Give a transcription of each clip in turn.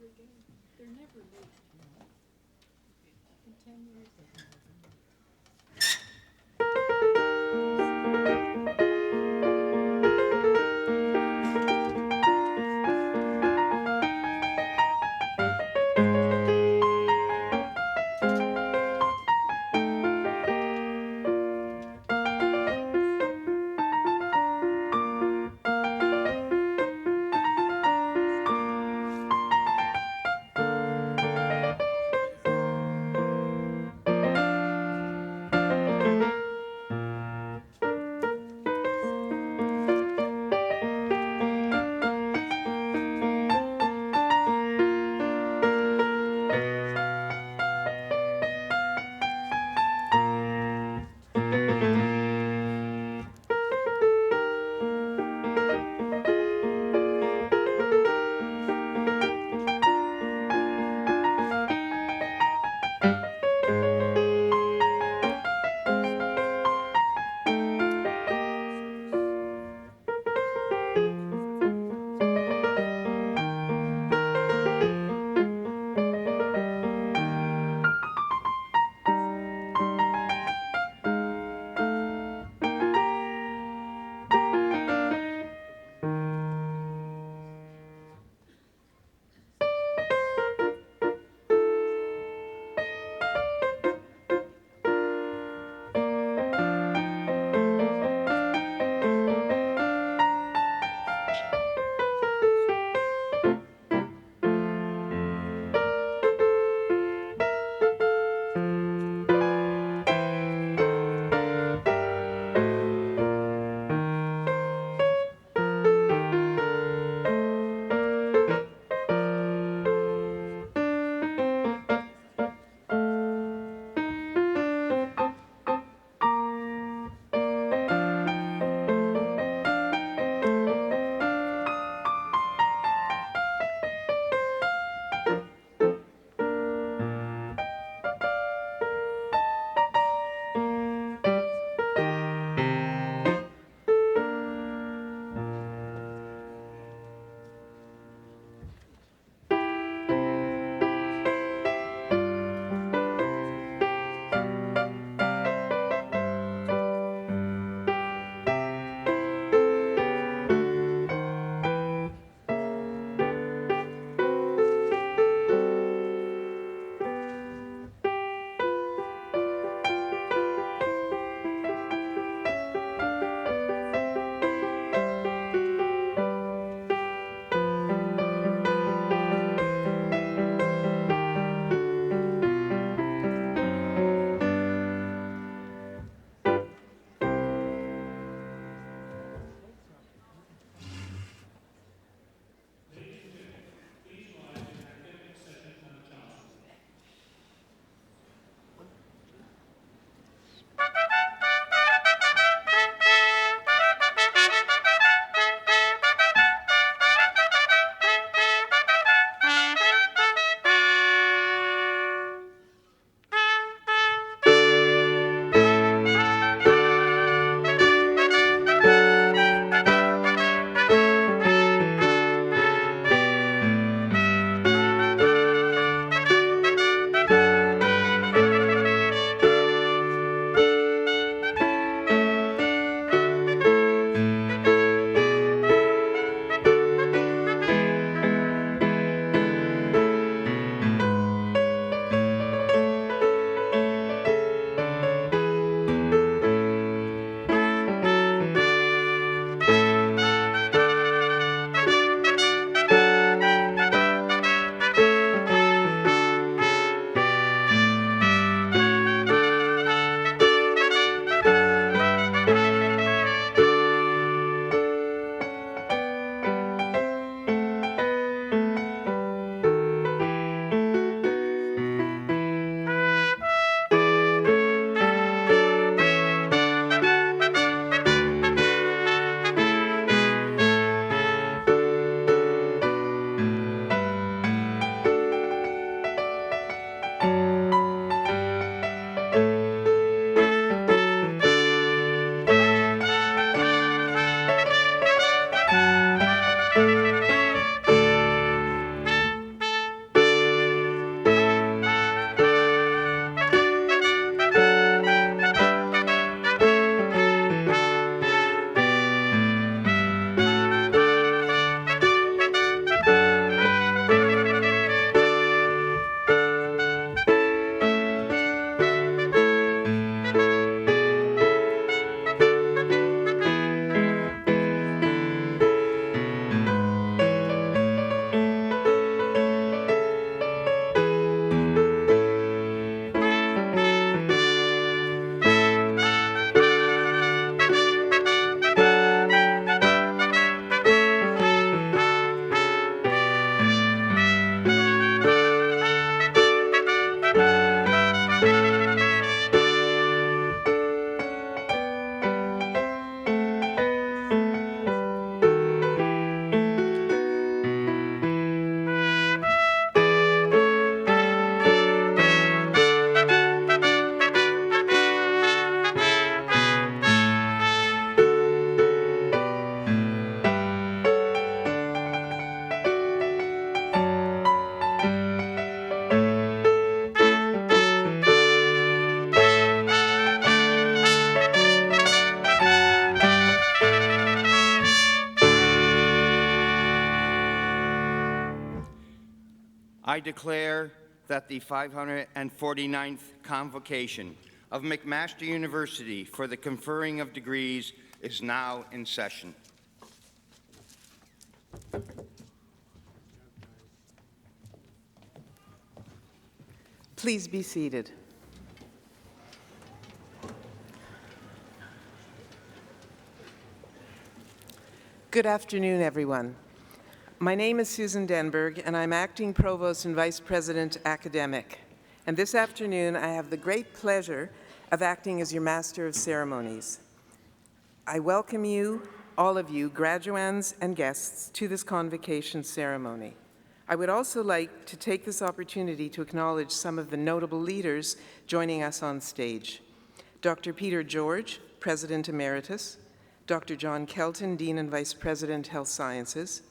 They're never late, In 10 years, they've never been late. I declare that the 549th Convocation of McMaster University for the conferring of degrees is now in session. Please be seated. Good afternoon, everyone. My name is Susan Denberg, and I'm Acting Provost and Vice President Academic. And this afternoon, I have the great pleasure of acting as your Master of Ceremonies. I welcome you, all of you, graduands and guests, to this convocation ceremony. I would also like to take this opportunity to acknowledge some of the notable leaders joining us on stage. Dr. Peter George, President Emeritus, Dr. John Kelton, Dean and Vice President, Health Sciences,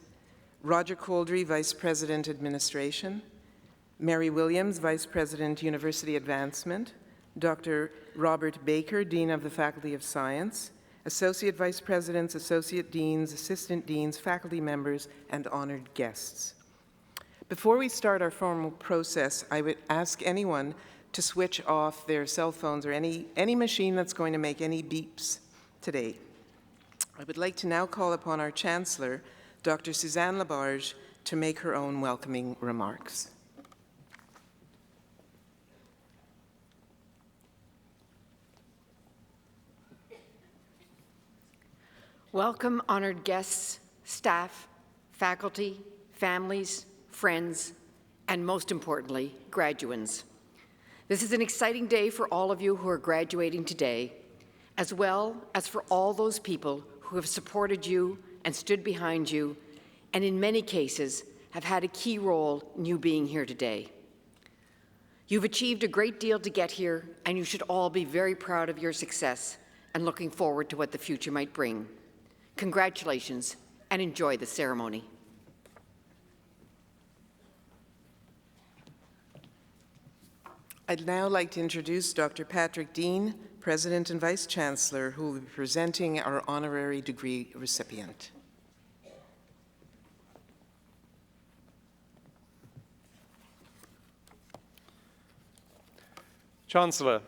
Roger Coldry, Vice President, Administration, Mary Williams, Vice President, University Advancement, Dr. Robert Baker, Dean of the Faculty of Science, Associate Vice Presidents, Associate Deans, Assistant Deans, faculty members, and honored guests. Before we start our formal process, I would ask anyone to switch off their cell phones or any machine that's going to make any beeps today. I would like to now call upon our Chancellor, Dr. Suzanne Labarge, to make her own welcoming remarks. Welcome, honored guests, staff, faculty, families, friends, and most importantly, graduands. This is an exciting day for all of you who are graduating today, as well as for all those people who have supported you and stood behind you, and in many cases have had a key role in you being here today. You've achieved a great deal to get here, and you should all be very proud of your success and looking forward to what the future might bring. Congratulations, and enjoy the ceremony. I'd now like to introduce Dr. Patrick Dean, President and Vice Chancellor, who will be presenting our honorary degree recipient. Chancellor,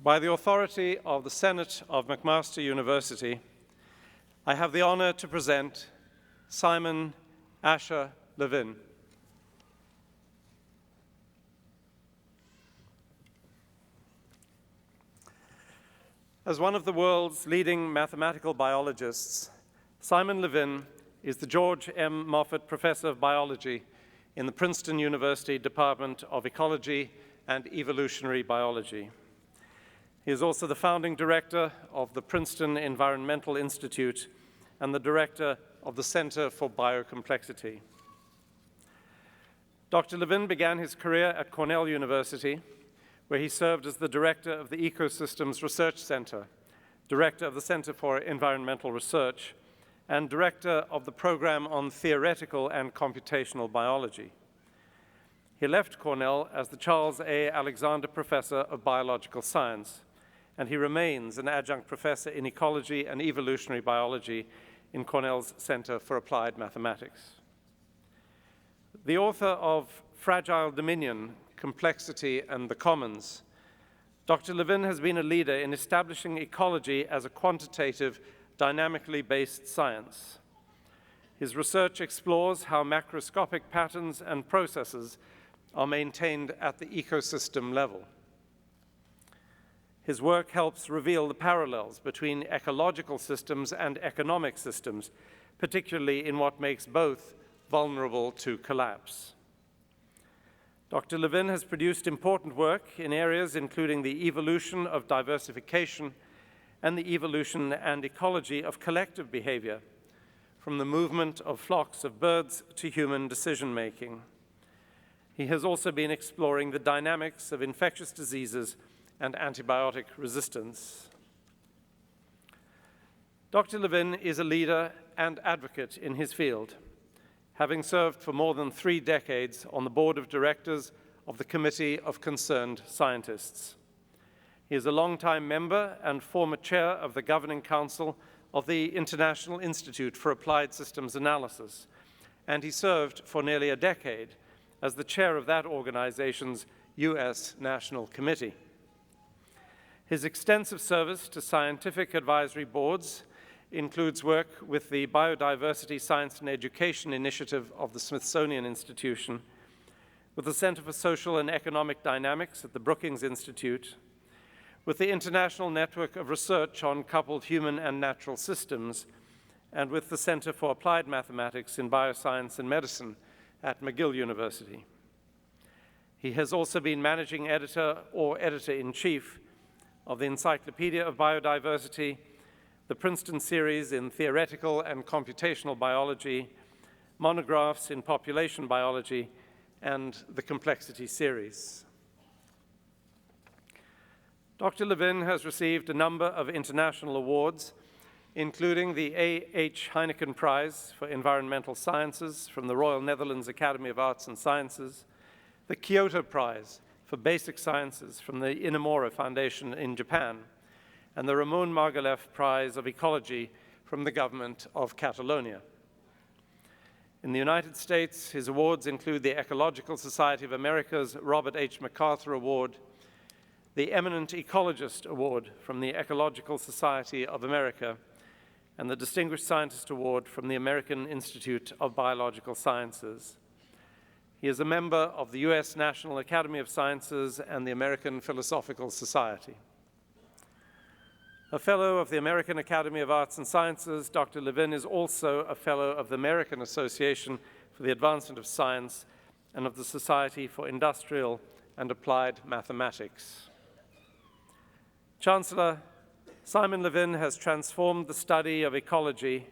by the authority of the Senate of McMaster University, I have the honor to present Simon Levin. As one of the world's leading mathematical biologists, Simon Levin is the George M. Moffett Professor of Biology in the Princeton University Department of Ecology and Evolutionary Biology. He is also the founding director of the Princeton Environmental Institute and the director of the Center for Biocomplexity. Dr. Levin began his career at Cornell University, where he served as the director of the Ecosystems Research Center, director of the Center for Environmental Research, and director of the program on theoretical and computational biology. He left Cornell as the Charles A. Alexander Professor of Biological Science, and he remains an adjunct professor in ecology and evolutionary biology in Cornell's Center for Applied Mathematics. The author of Fragile Dominion, Complexity and the Commons, Dr. Levin has been a leader in establishing ecology as a quantitative, dynamically based science. His research explores how macroscopic patterns and processes are maintained at the ecosystem level. His work helps reveal the parallels between ecological systems and economic systems, particularly in what makes both vulnerable to collapse. Dr. Levin has produced important work in areas including the evolution of diversification and the evolution and ecology of collective behavior, from the movement of flocks of birds to human decision-making. He has also been exploring the dynamics of infectious diseases and antibiotic resistance. Dr. Levin is a leader and advocate in his field, having served for more than 3 decades on the board of directors of the Committee of Concerned Scientists. He is a longtime member and former chair of the Governing Council of the International Institute for Applied Systems Analysis, and he served for nearly a decade as the chair of that organization's U.S. National Committee. His extensive service to scientific advisory boards includes work with the Biodiversity Science and Education Initiative of the Smithsonian Institution, with the Center for Social and Economic Dynamics at the Brookings Institute, with the International Network of Research on Coupled Human and Natural Systems, and with the Center for Applied Mathematics in Bioscience and Medicine at McGill University. He has also been managing editor or editor-in-chief of the Encyclopedia of Biodiversity, the Princeton series in theoretical and computational biology, monographs in population biology, and the Complexity series. Dr. Levin has received a number of international awards, including the A.H. Heineken Prize for Environmental Sciences from the Royal Netherlands Academy of Arts and Sciences, the Kyoto Prize for Basic Sciences from the Inamura Foundation in Japan, and the Ramon Margalef Prize of Ecology from the government of Catalonia. In the United States, his awards include the Ecological Society of America's Robert H. MacArthur Award, the Eminent Ecologist Award from the Ecological Society of America, and the Distinguished Scientist Award from the American Institute of Biological Sciences. He is a member of the U.S. National Academy of Sciences and the American Philosophical Society. A Fellow of the American Academy of Arts and Sciences, Dr. Levin is also a Fellow of the American Association for the Advancement of Science and of the Society for Industrial and Applied Mathematics. Chancellor, Simon Levin has transformed the study of ecology,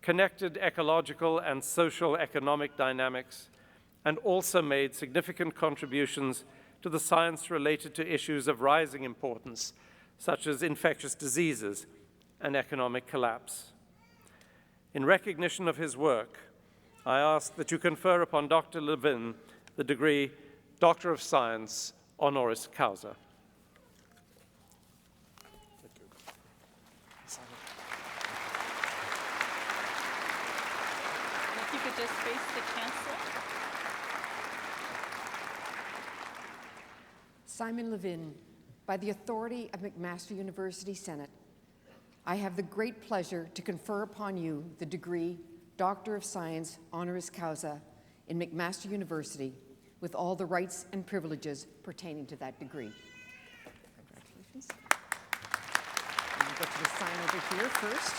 connected ecological and social economic dynamics, and also made significant contributions to the science related to issues of rising importance, such as infectious diseases and economic collapse. In recognition of his work, I ask that you confer upon Dr. Levin the degree Doctor of Science, honoris causa. If you could just face the Chancellor. Simon Levin, by the authority of McMaster University Senate, I have the great pleasure to confer upon you the degree Doctor of Science honoris causa in McMaster University with all the rights and privileges pertaining to that degree. Congratulations. And you get to sign over here first.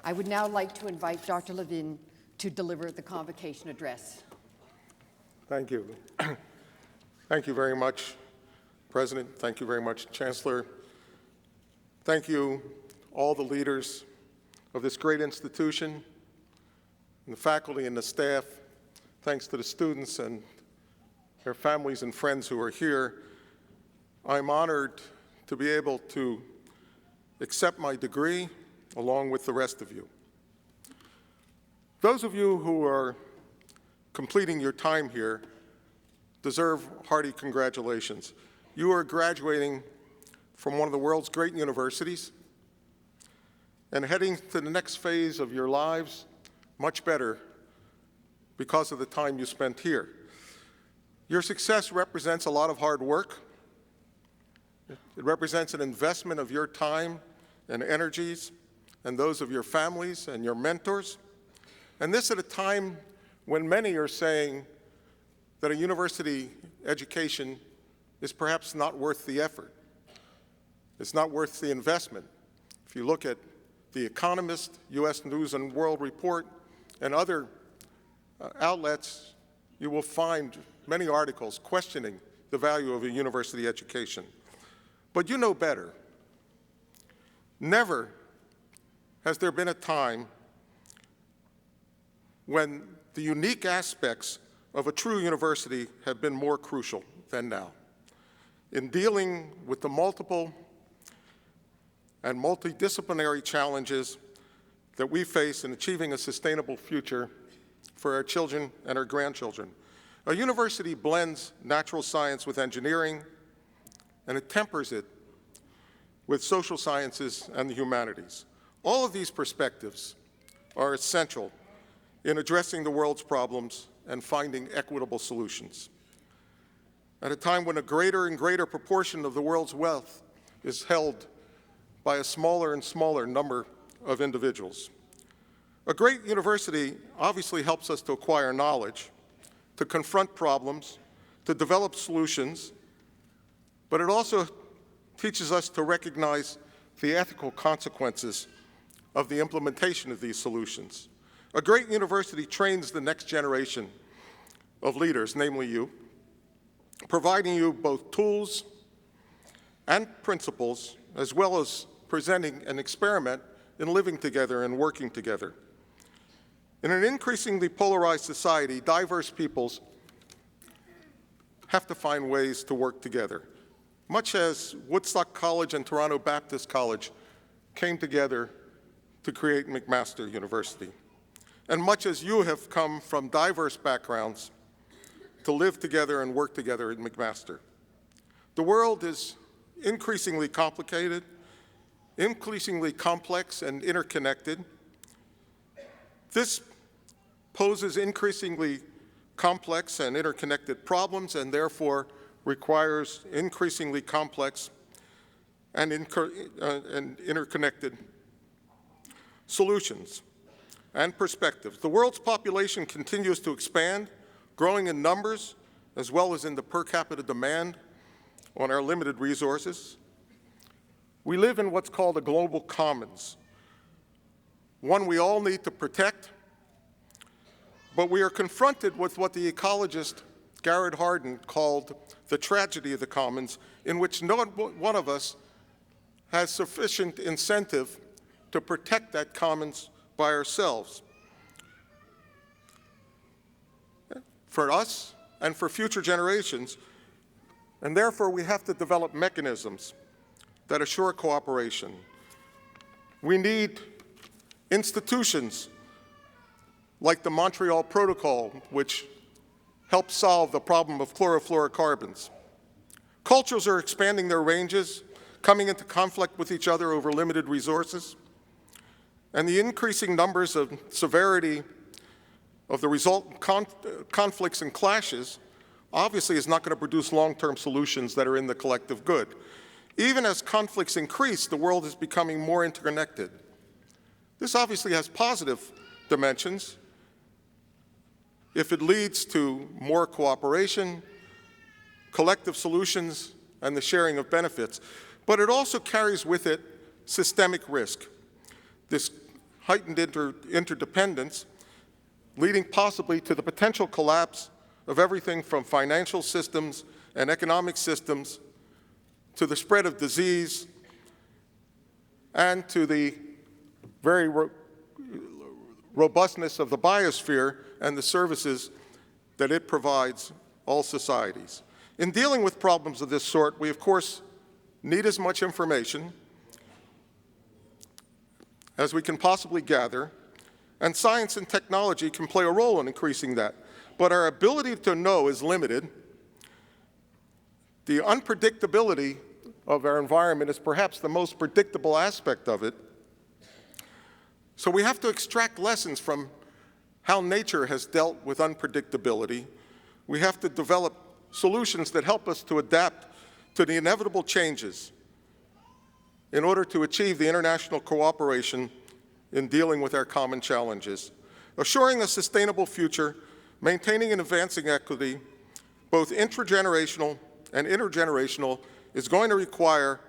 I would now like to invite Dr. Levin to deliver the convocation address. Thank you. Thank you very much, President. Thank you very much, Chancellor. Thank you, all the leaders of this great institution, and the faculty and the staff. Thanks to the students and their families and friends who are here. I'm honored to be able to accept my degree along with the rest of you. Those of you who are completing your time here deserve hearty congratulations. You are graduating from one of the world's great universities and heading to the next phase of your lives much better because of the time you spent here. Your success represents a lot of hard work. It represents an investment of your time and energies and those of your families and your mentors. And this at a time when many are saying that a university education is perhaps not worth the effort. It's not worth the investment. If you look at The Economist, U.S. News and World Report, and other outlets, you will find many articles questioning the value of a university education. But you know better. Never has there been a time when the unique aspects of a true university have been more crucial than now. In dealing with the multiple and multidisciplinary challenges that we face in achieving a sustainable future for our children and our grandchildren, a university blends natural science with engineering, and it tempers it with social sciences and the humanities. All of these perspectives are essential in addressing the world's problems and finding equitable solutions. At a time when a greater and greater proportion of the world's wealth is held by a smaller and smaller number of individuals. A great university obviously helps us to acquire knowledge, to confront problems, to develop solutions, but it also teaches us to recognize the ethical consequences of the implementation of these solutions. A great university trains the next generation of leaders, namely you, providing you both tools and principles, as well as presenting an experiment in living together and working together. In an increasingly polarized society, diverse peoples have to find ways to work together. Much as Woodstock College and Toronto Baptist College came together to create McMaster University. And much as you have come from diverse backgrounds to live together and work together at McMaster. The world is increasingly complicated, increasingly complex and interconnected. This poses increasingly complex and interconnected problems and therefore requires increasingly complex and interconnected solutions and perspectives. The world's population continues to expand, growing in numbers as well as in the per capita demand on our limited resources. We live in what's called a global commons, one we all need to protect, but we are confronted with what the ecologist Garrett Hardin called the tragedy of the commons, in which no one of us has sufficient incentive to protect that commons by ourselves. For us and for future generations, and therefore we have to develop mechanisms that assure cooperation. We need institutions like the Montreal Protocol, which helps solve the problem of chlorofluorocarbons. Cultures are expanding their ranges, coming into conflict with each other over limited resources, and the increasing numbers of severity of the resultant conflicts and clashes obviously is not going to produce long-term solutions that are in the collective good. Even as conflicts increase, the world is becoming more interconnected. This obviously has positive dimensions if it leads to more cooperation, collective solutions, and the sharing of benefits. But it also carries with it systemic risk, this heightened interdependence, leading possibly to the potential collapse of everything from financial systems and economic systems to the spread of disease and to the very robustness of the biosphere and the services that it provides all societies. In dealing with problems of this sort, we of course need as much information as we can possibly gather, and science and technology can play a role in increasing that. But our ability to know is limited. The unpredictability of our environment is perhaps the most predictable aspect of it. So we have to extract lessons from how nature has dealt with unpredictability. We have to develop solutions that help us to adapt to the inevitable changes in order to achieve the international cooperation in dealing with our common challenges. Assuring a sustainable future, maintaining and advancing equity, both intragenerational and intergenerational, is going to require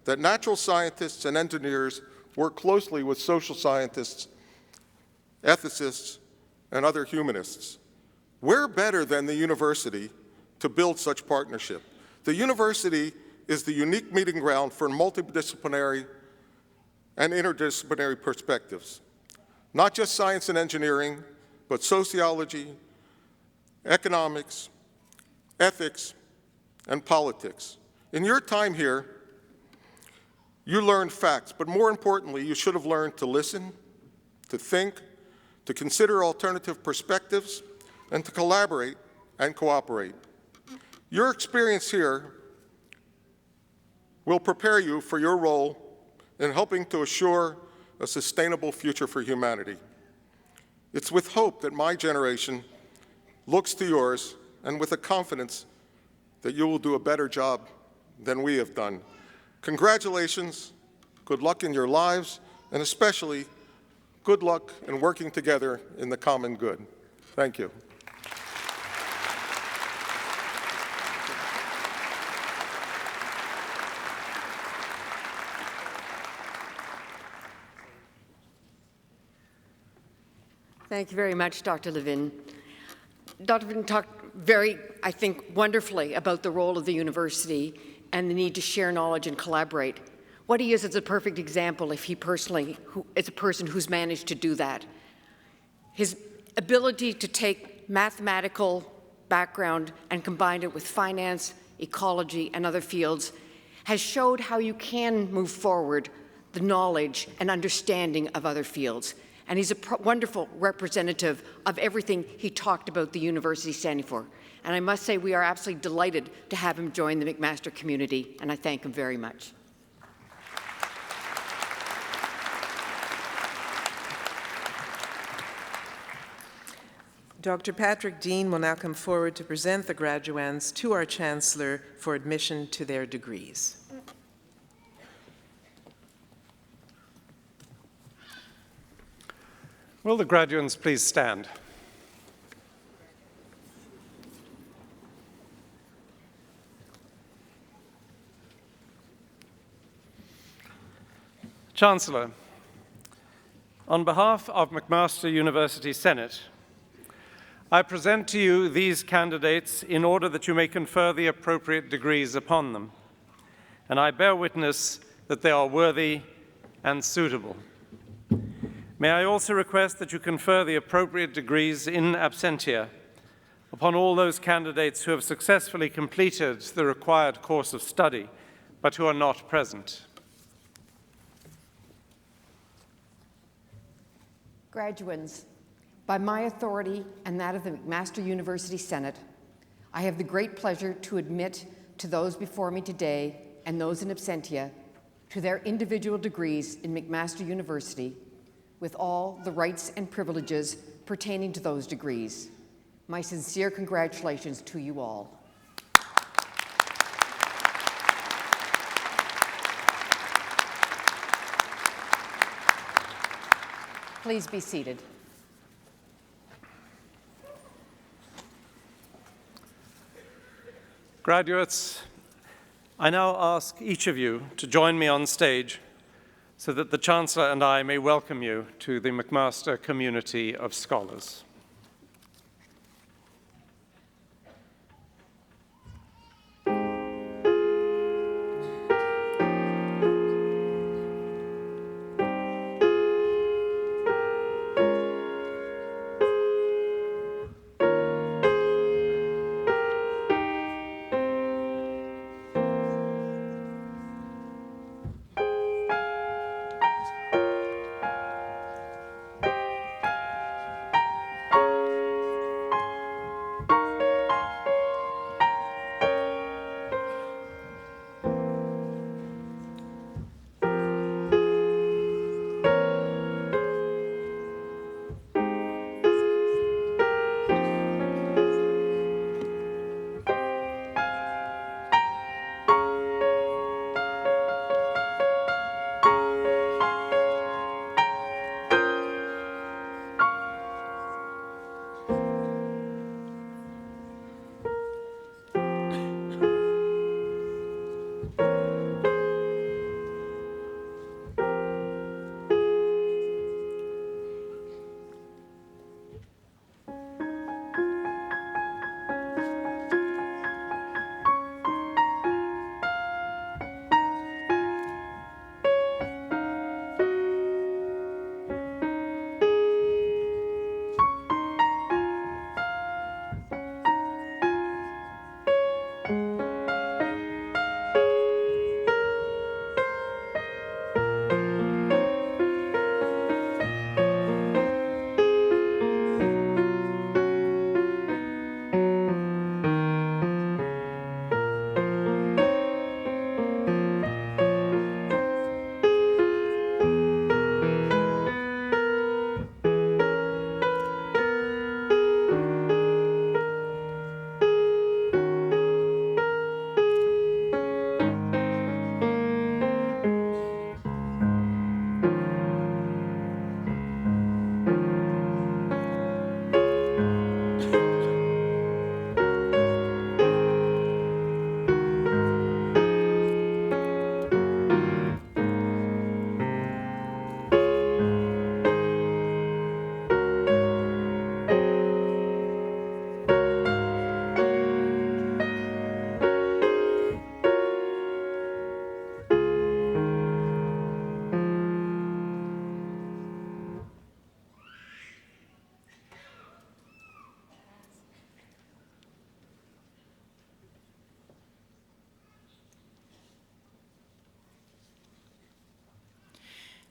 that natural scientists and engineers work closely with social scientists, ethicists, and other humanists. We're better than the university to build such partnership. The university is the unique meeting ground for multidisciplinary and interdisciplinary perspectives. Not just science and engineering, but sociology, economics, ethics, and politics. In your time here, you learned facts, but more importantly, you should have learned to listen, to think, to consider alternative perspectives, and to collaborate and cooperate. Your experience here will prepare you for your role in helping to assure a sustainable future for humanity. It's with hope that my generation looks to yours and with a confidence that you will do a better job than we have done. Congratulations, good luck in your lives, and especially good luck in working together in the common good. Thank you. Thank you very much, Dr. Levin. Dr. Levin talked very, I think, wonderfully about the role of the university and the need to share knowledge and collaborate. What he is a perfect example if he personally is a person who's managed to do that. His ability to take mathematical background and combine it with finance, ecology, and other fields has showed how you can move forward the knowledge and understanding of other fields. And he's a wonderful representative of everything he talked about the university standing for. And I must say we are absolutely delighted to have him join the McMaster community, and I thank him very much. Dr. Patrick Dean will now come forward to present the graduands to our Chancellor for admission to their degrees. Will the graduands please stand? Chancellor, on behalf of McMaster University Senate, I present to you these candidates in order that you may confer the appropriate degrees upon them, and I bear witness that they are worthy and suitable. May I also request that you confer the appropriate degrees in absentia upon all those candidates who have successfully completed the required course of study, but who are not present. Graduands, by my authority and that of the McMaster University Senate, I have the great pleasure to admit to those before me today and those in absentia to their individual degrees in McMaster University with all the rights and privileges pertaining to those degrees. My sincere congratulations to you all. Please be seated. Graduates, I now ask each of you to join me on stage so that the Chancellor and I may welcome you to the McMaster community of scholars.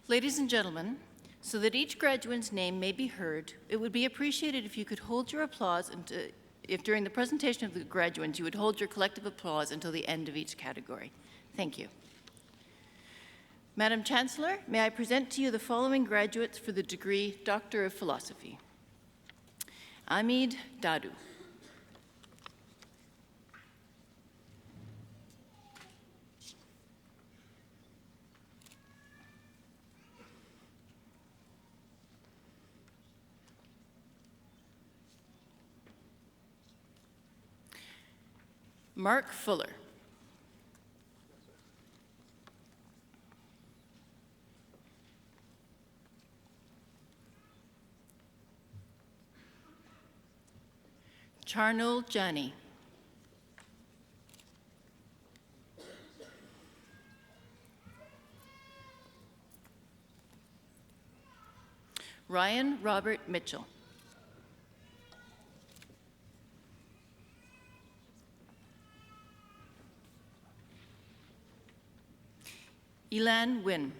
Ladies and gentlemen, so that each graduate's name may be heard, it would be appreciated if you could hold your applause if during the presentation of the graduates you would hold your collective applause until the end of each category. Thank you. Madam Chancellor, may I present to you the following graduates for the degree Doctor of Philosophy. Amid Dadu. Mark Fuller. Charnul Jani. Ryan Robert Mitchell. Elan Wynn.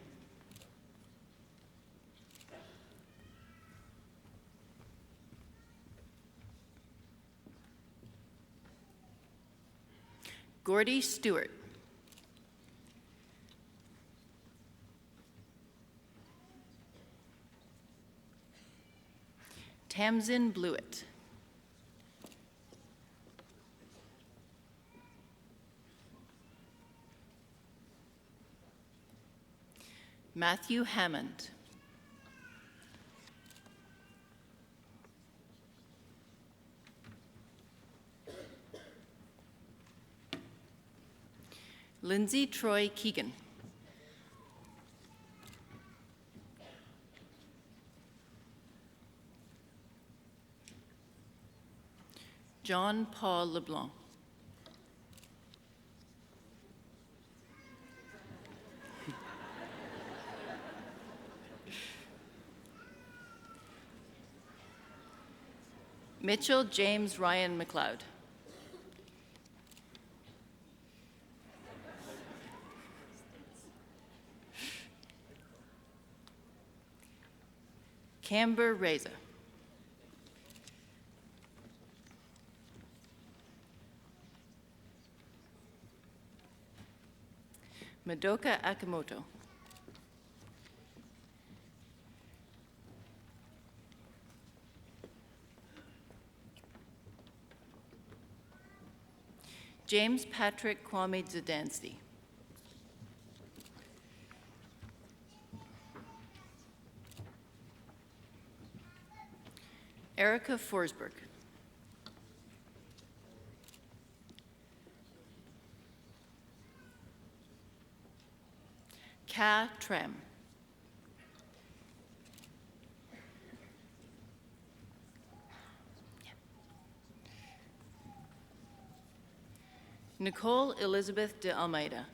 Gordy Stewart. Tamsin Blewett. Matthew Hammond. Lindsay Troy Keegan. John Paul LeBlanc. Mitchell James Ryan McLeod. Camber Reza. Madoka Akimoto. James Patrick Kwame Zdansky. Erica Forsberg. Ka Tram. Nicole Elizabeth de Almeida.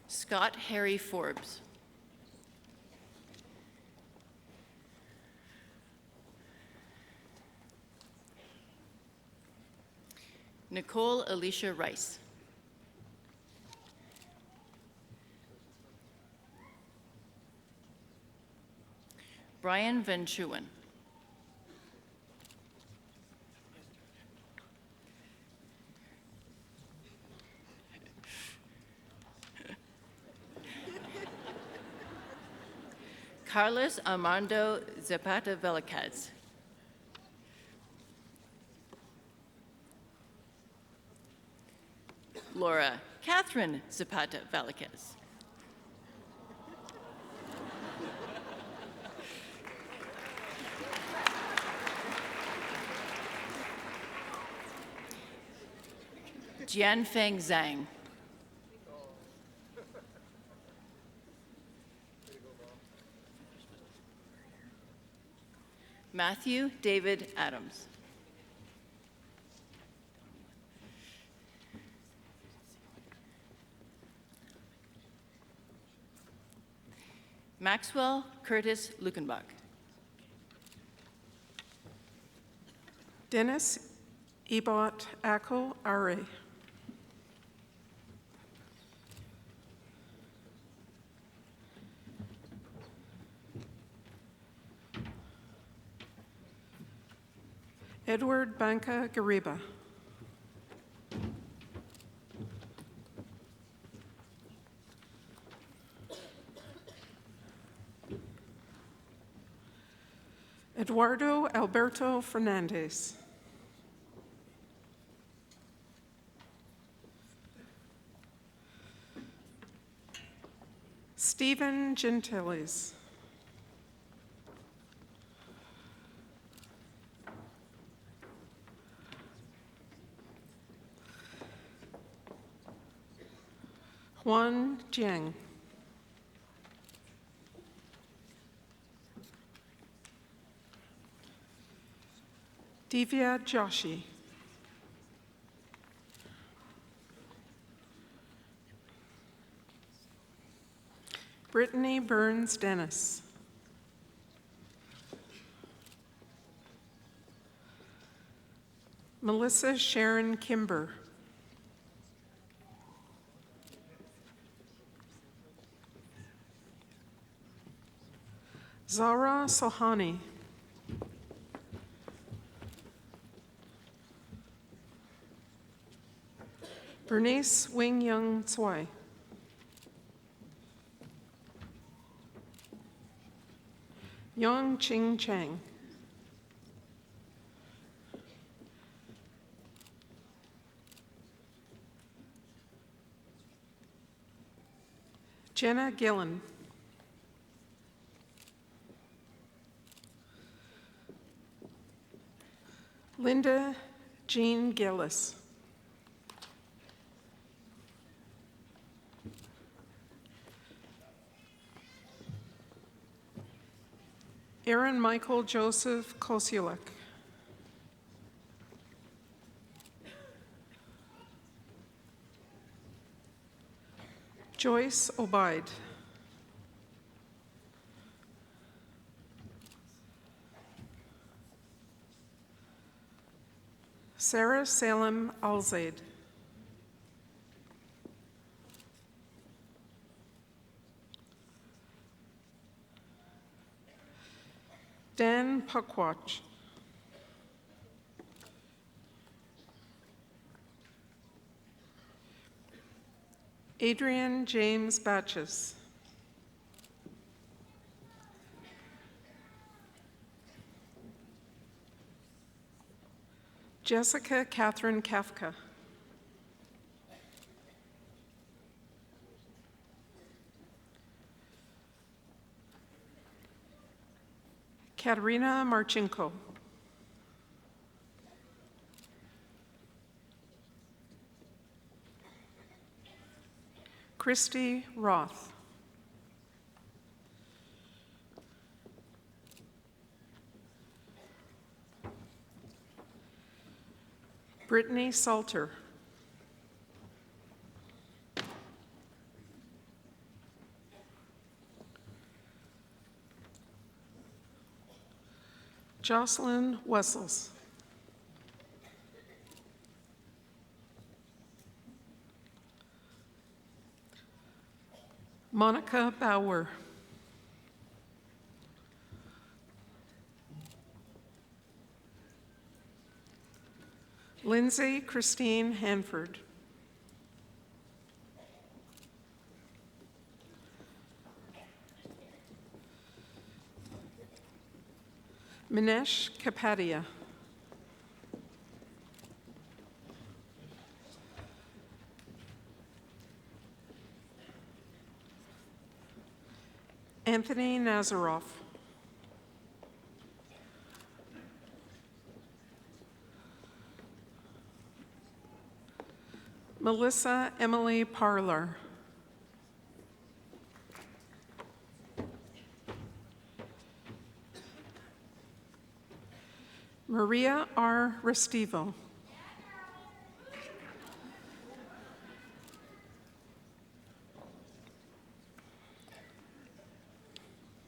Scott Harry Forbes. Nicole Alicia Rice. Brian Van Schuwen. Carlos Armando Zapata Velicaz. Laura Catherine Zapata Velicaz. Jianfeng Zhang. Matthew David Adams. Maxwell Curtis Lukenbach. Dennis Ebot Ako Are. Edward Banca Gariba. Eduardo Alberto Fernandez. Stephen Gentiles. Juan Jiang. Divya Joshi. Brittany Burns Dennis. Melissa Sharon Kimber. Zara Sohani. Bernice Wing Young Tsui. Yong Ching Chang. Jenna Gillen. Linda Jean Gillis. Aaron Michael Joseph Kosiulek. Joyce Obaid. Sarah Salem Alzaid. Dan Pukwach. Adrian James Batches. Jessica Catherine Kafka. Katerina Marchenko. Christy Roth. Brittany Salter. Jocelyn Wessels. Monica Bauer. Lindsay Christine Hanford. Minesh Kapadia. Anthony Nazaroff. Melissa Emily Parler. Maria R. Restivo.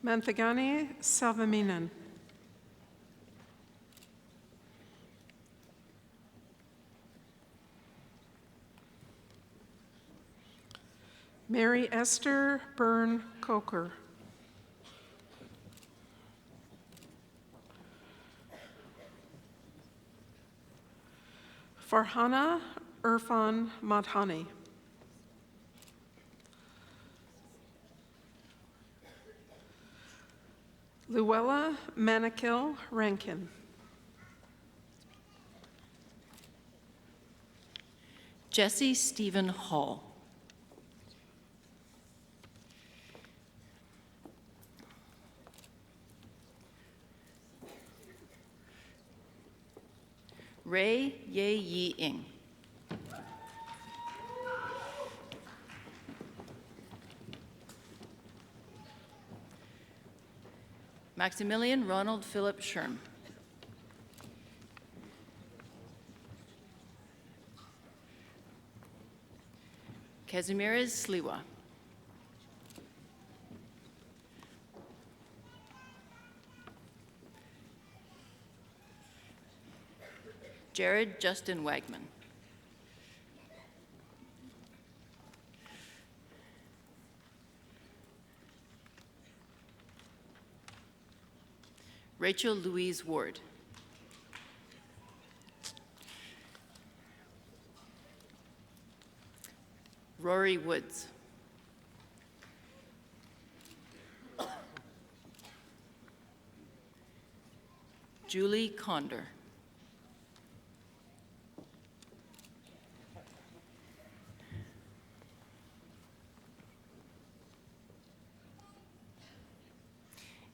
Manthagani Salvaminan. Mary Esther Byrne Coker. Farhana Irfan Madhani. Luella Manakil Rankin. Jesse Stephen Hall. Ray Ye Yi Ing. Maximilian Ronald Philip Sherm. Kazimierz Sliwa. Jared Justin Wagman. Rachel Louise Ward. Rory Woods. Julie Condor.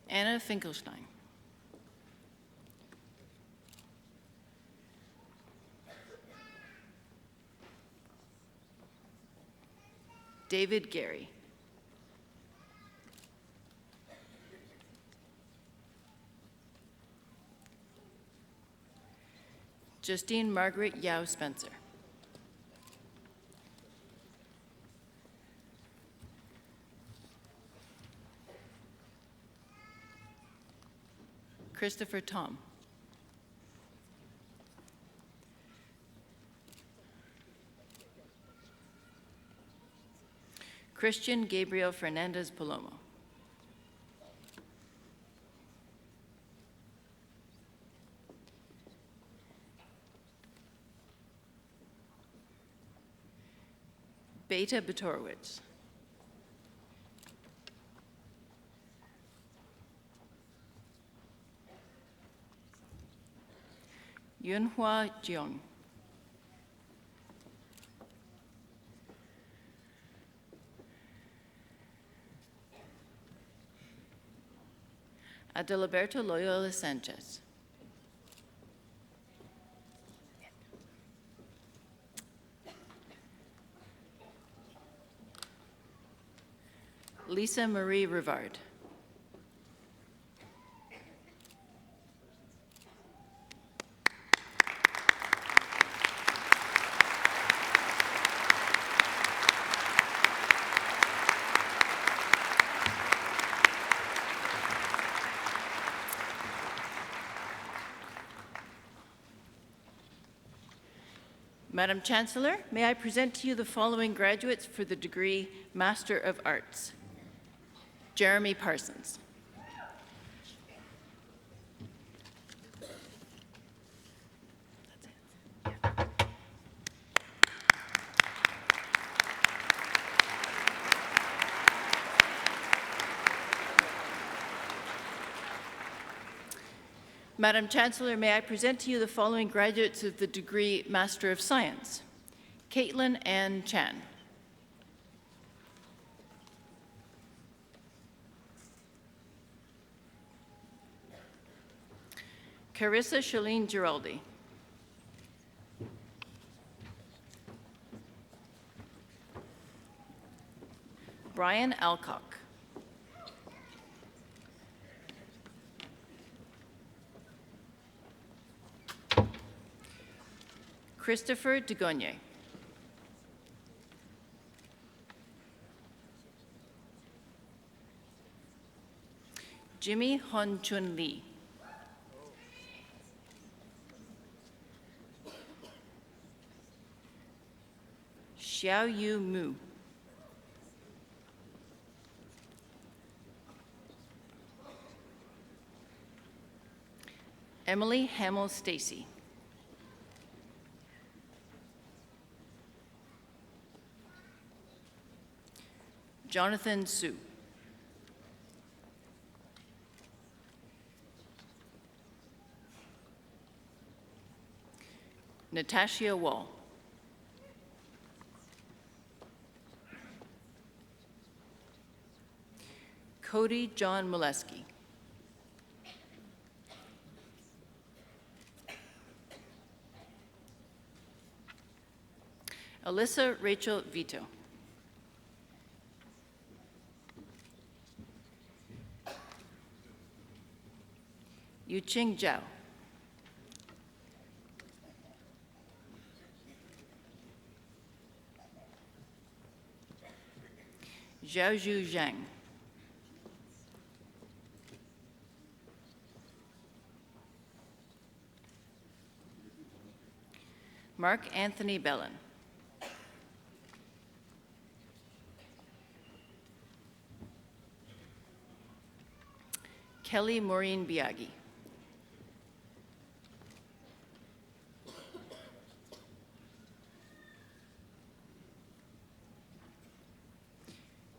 Anna Finkelstein. David Gary. Justine Margaret Yao Spencer. Christopher Tom. Christian Gabriel Fernandez Palomo. Beta Bitorowicz. Yunhua Jiang. Adalberto Loyola Sanchez. Lisa Marie Rivard. Madam Chancellor, may I present to you the following graduates for the degree Master of Arts. Jeremy Parsons. Madam Chancellor, may I present to you the following graduates of the degree Master of Science. Caitlin Ann Chan. Carissa Shalene Giraldi. Brian Alcock. Christopher Degonye. Jimmy Hon Chun Lee. Xiao Yu Mu. Emily Hamill Stacy. Jonathan Sue. Natasha Wall. Cody John Molesky. Alyssa Rachel Vito. Yuqing Zhao. Xiaozhu Zhang. Mark Anthony Bellin. Kelly Maureen Biaggi.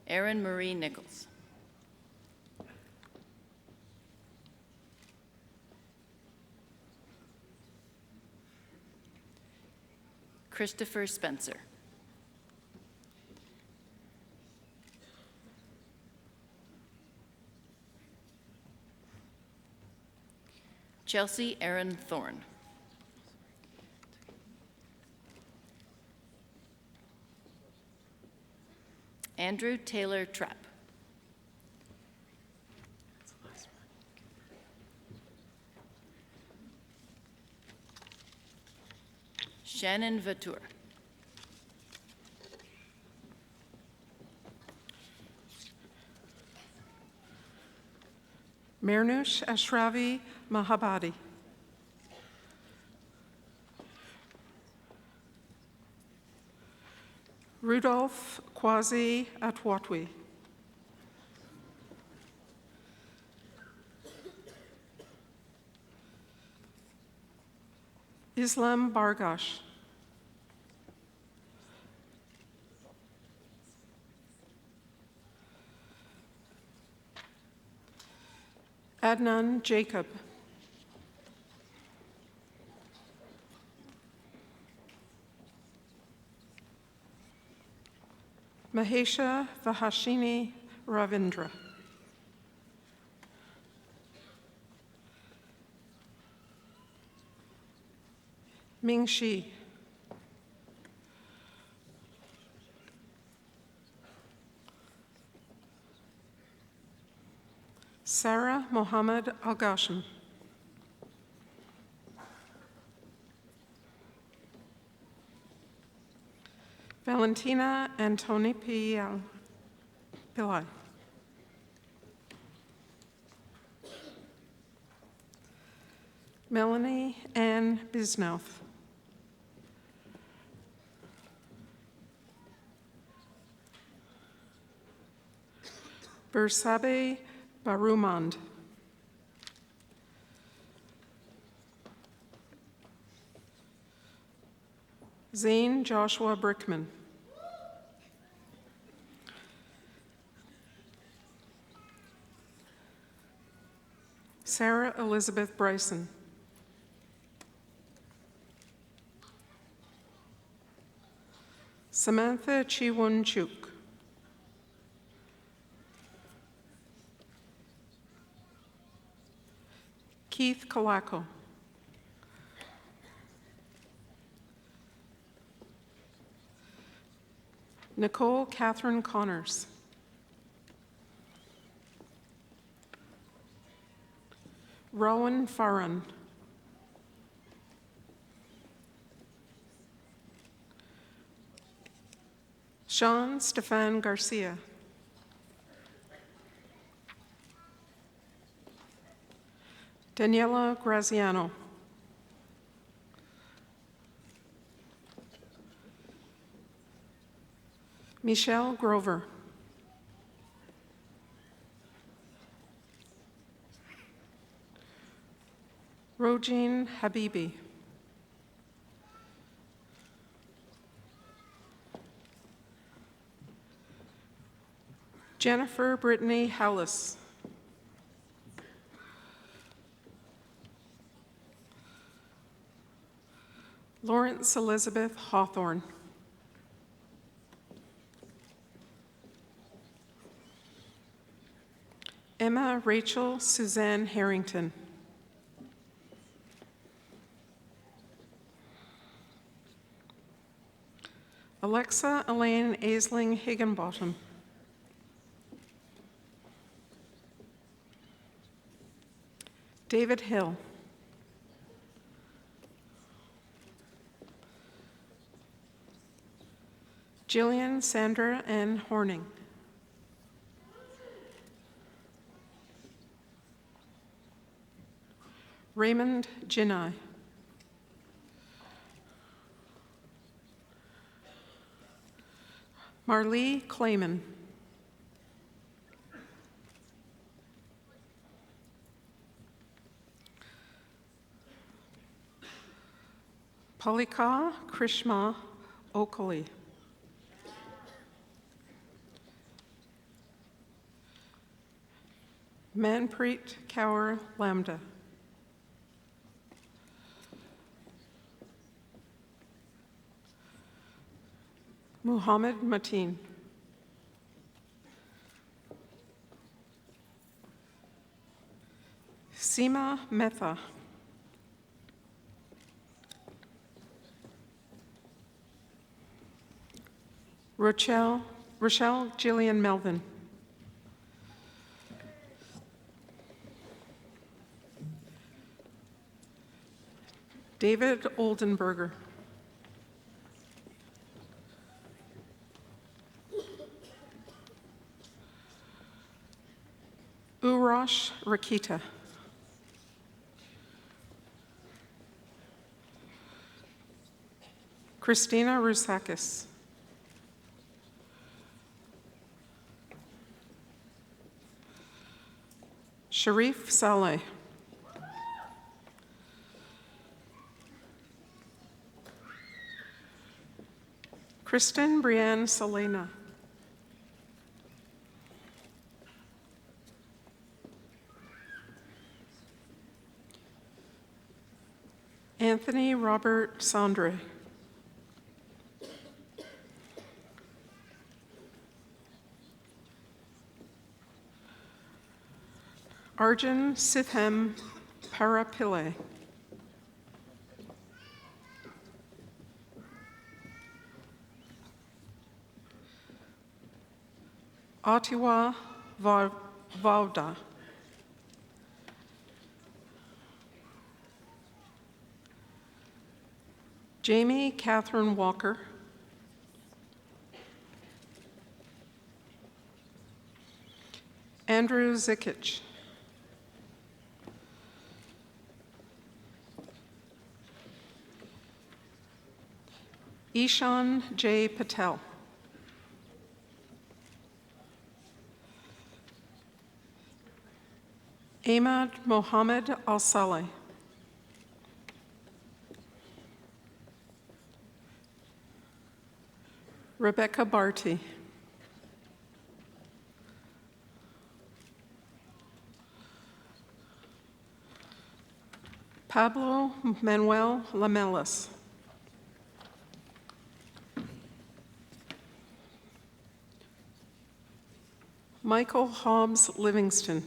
Erin Marie Nichols. Christopher Spencer. Chelsea Erin Thorne. Andrew Taylor Trapp. Shannon Vatour. Mirnush Ashravi Mahabadi. Rudolph Kwazi Atwatwi. Islam Bargash. Adnan Jacob. Mahesha Vahashini Ravindra. Ming Shi. Sarah Mohammed Al-Ghashim. Valentina Antoni Pillai. Melanie Ann Bismouth. Bersabe Barumand. Zane Joshua Brickman. Sarah Elizabeth Bryson. Samantha Chiwon Chuk. Keith Kalako. Nicole Catherine Connors. Rowan Farran. Sean Stefan Garcia. Daniela Graziano. Michelle Grover. Rojeen Habibi. Jennifer Brittany Hallis. Lawrence Elizabeth Hawthorne. Emma Rachel Suzanne Harrington. Alexa Elaine Aisling Higginbottom. David Hill. Jillian Sandra N. Horning. Raymond Ginai. Marlee Clayman. Palika Krishma Okali. Manpreet Kaur Lambda. Muhammad Mateen. Seema Metha. Rochelle Jillian Melvin. David Oldenberger. Urosh Rakita. Christina Rusakis. Sharif Saleh. Kristen Brianne Selena. Anthony Robert Sandre. Arjun Sithem Parapille. Atiwa Vauda. Jamie Catherine Walker. Andrew Zikic. Ishan J. Patel. Ahmad Mohammed Al-Saleh. Rebecca Barty. Pablo Manuel Lamelas. Michael Hobbs Livingston.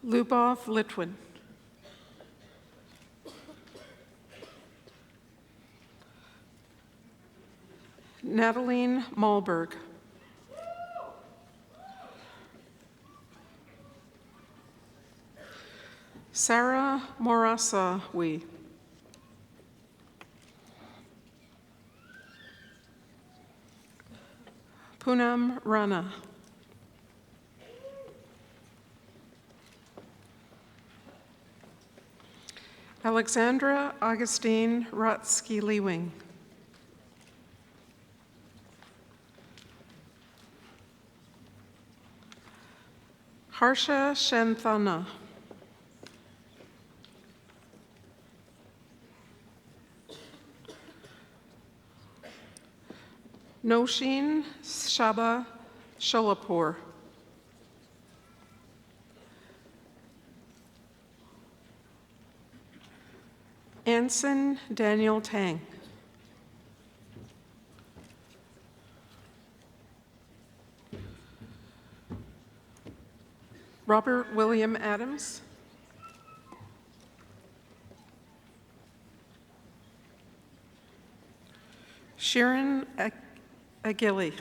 Lubov Litwin. Nataline Malberg. Sarah Morasawi. Poonam Rana. Alexandra Augustine Rotsky-Lewing. Harsha Shanthana. Noshin Shaba Sholapur. Anson Daniel Tang. Robert William Adams. Sharon Agili.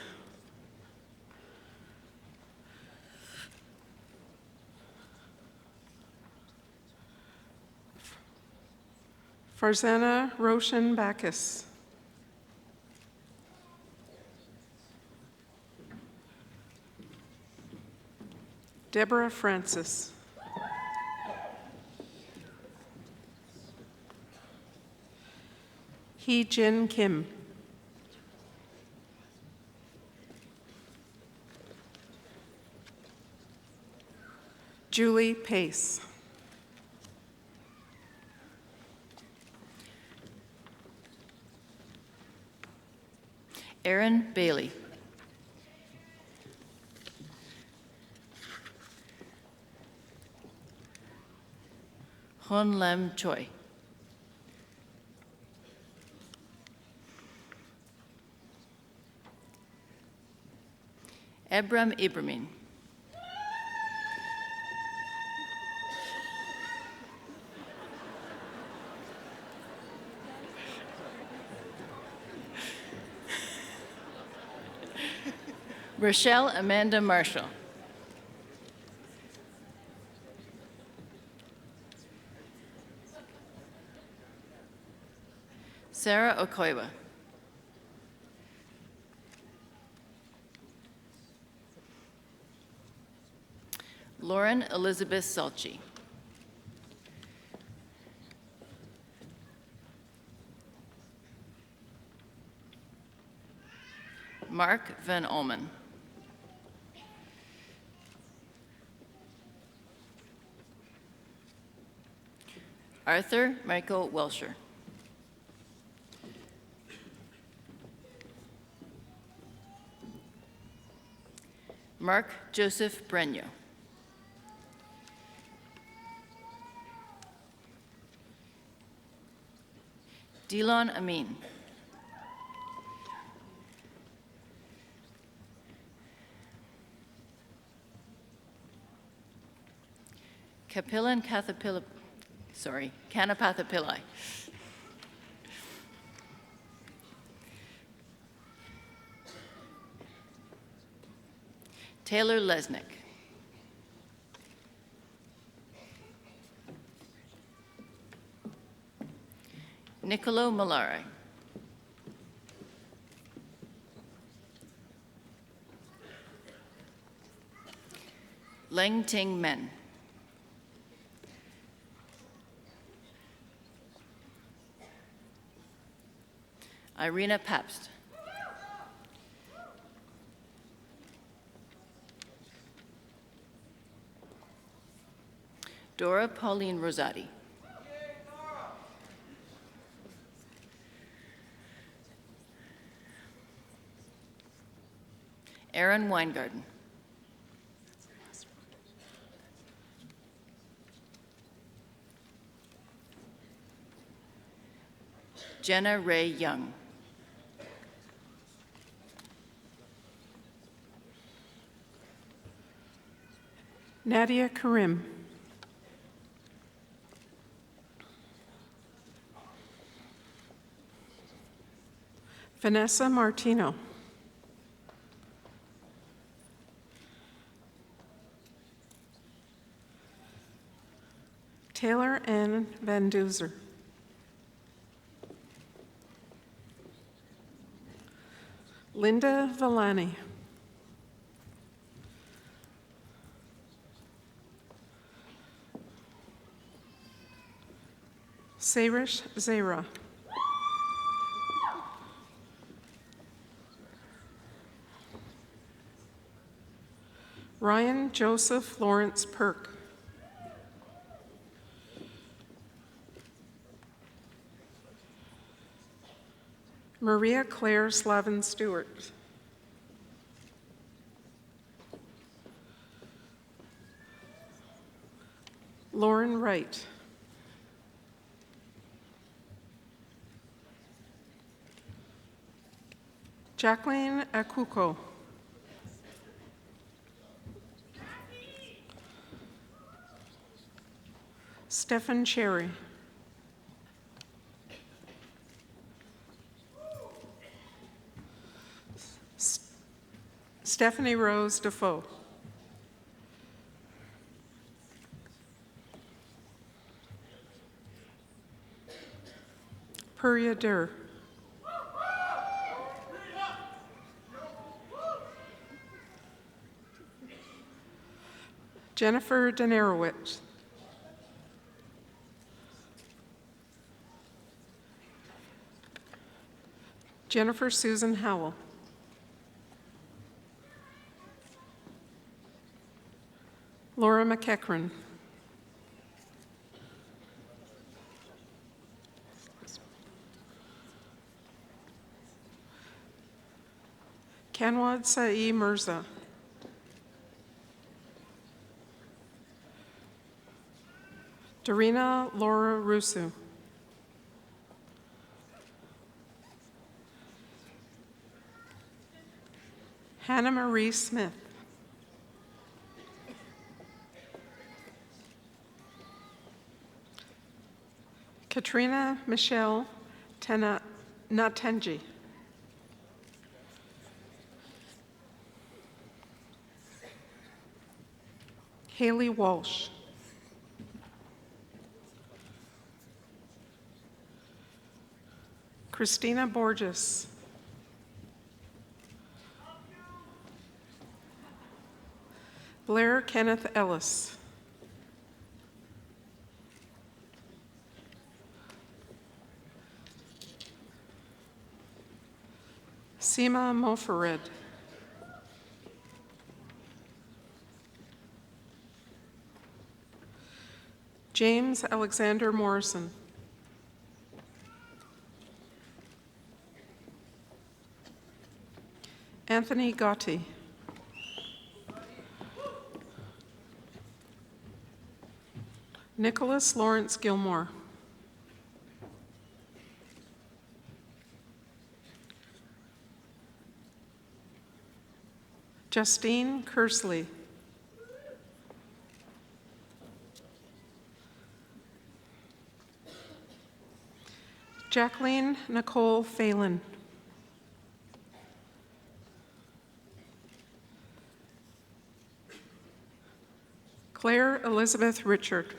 Farzana Roshan Bacchus. Deborah Francis. Hee Jin Kim. Julie Pace. Aaron Bailey. Hun Lam Choi. Ebram Ibramin. Rochelle Amanda Marshall. Sarah Okoiwa. Lauren Elizabeth Salchi. Mark Van Olmen. Arthur Michael Welsher. Mark Joseph Brenyo. Delon Amin. Kanapatha Pillai. Taylor Lesnick. Nicolo Malare. Leng Ting Men. Irina Pabst. Dora Pauline Rosati. Aaron Weingarten. Jenna Ray Young. Nadia Karim. Vanessa Martino. Taylor Ann Van Duzer. Linda Villani. Sarish Zara. Ryan Joseph Lawrence Perk. Maria Claire Slavin Stewart. Lauren Wright. Jacqueline Akuko. Stephen Cherry. Stephanie Rose Defoe. Purya Dur. Jennifer Denerowitz. Jennifer Susan Howell. Laura McEachran. Kanwad Sa'i Mirza. Darina Laura Rusu. Hannah Marie Smith. Katrina Michelle Natenji. Haley Walsh. Christina Borges. Blair Kenneth Ellis. Seema Mofared. James Alexander Morrison. Anthony Gotti. Nicholas Lawrence Gilmore. Justine Kersley. Jacqueline Nicole Phelan. Claire Elizabeth Richard.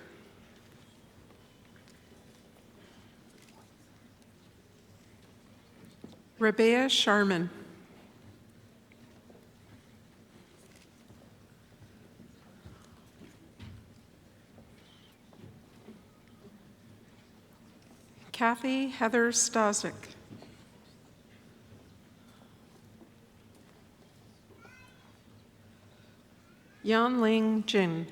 Rebea Sharman. Kathy Heather Stosik. Yan Ling Jin.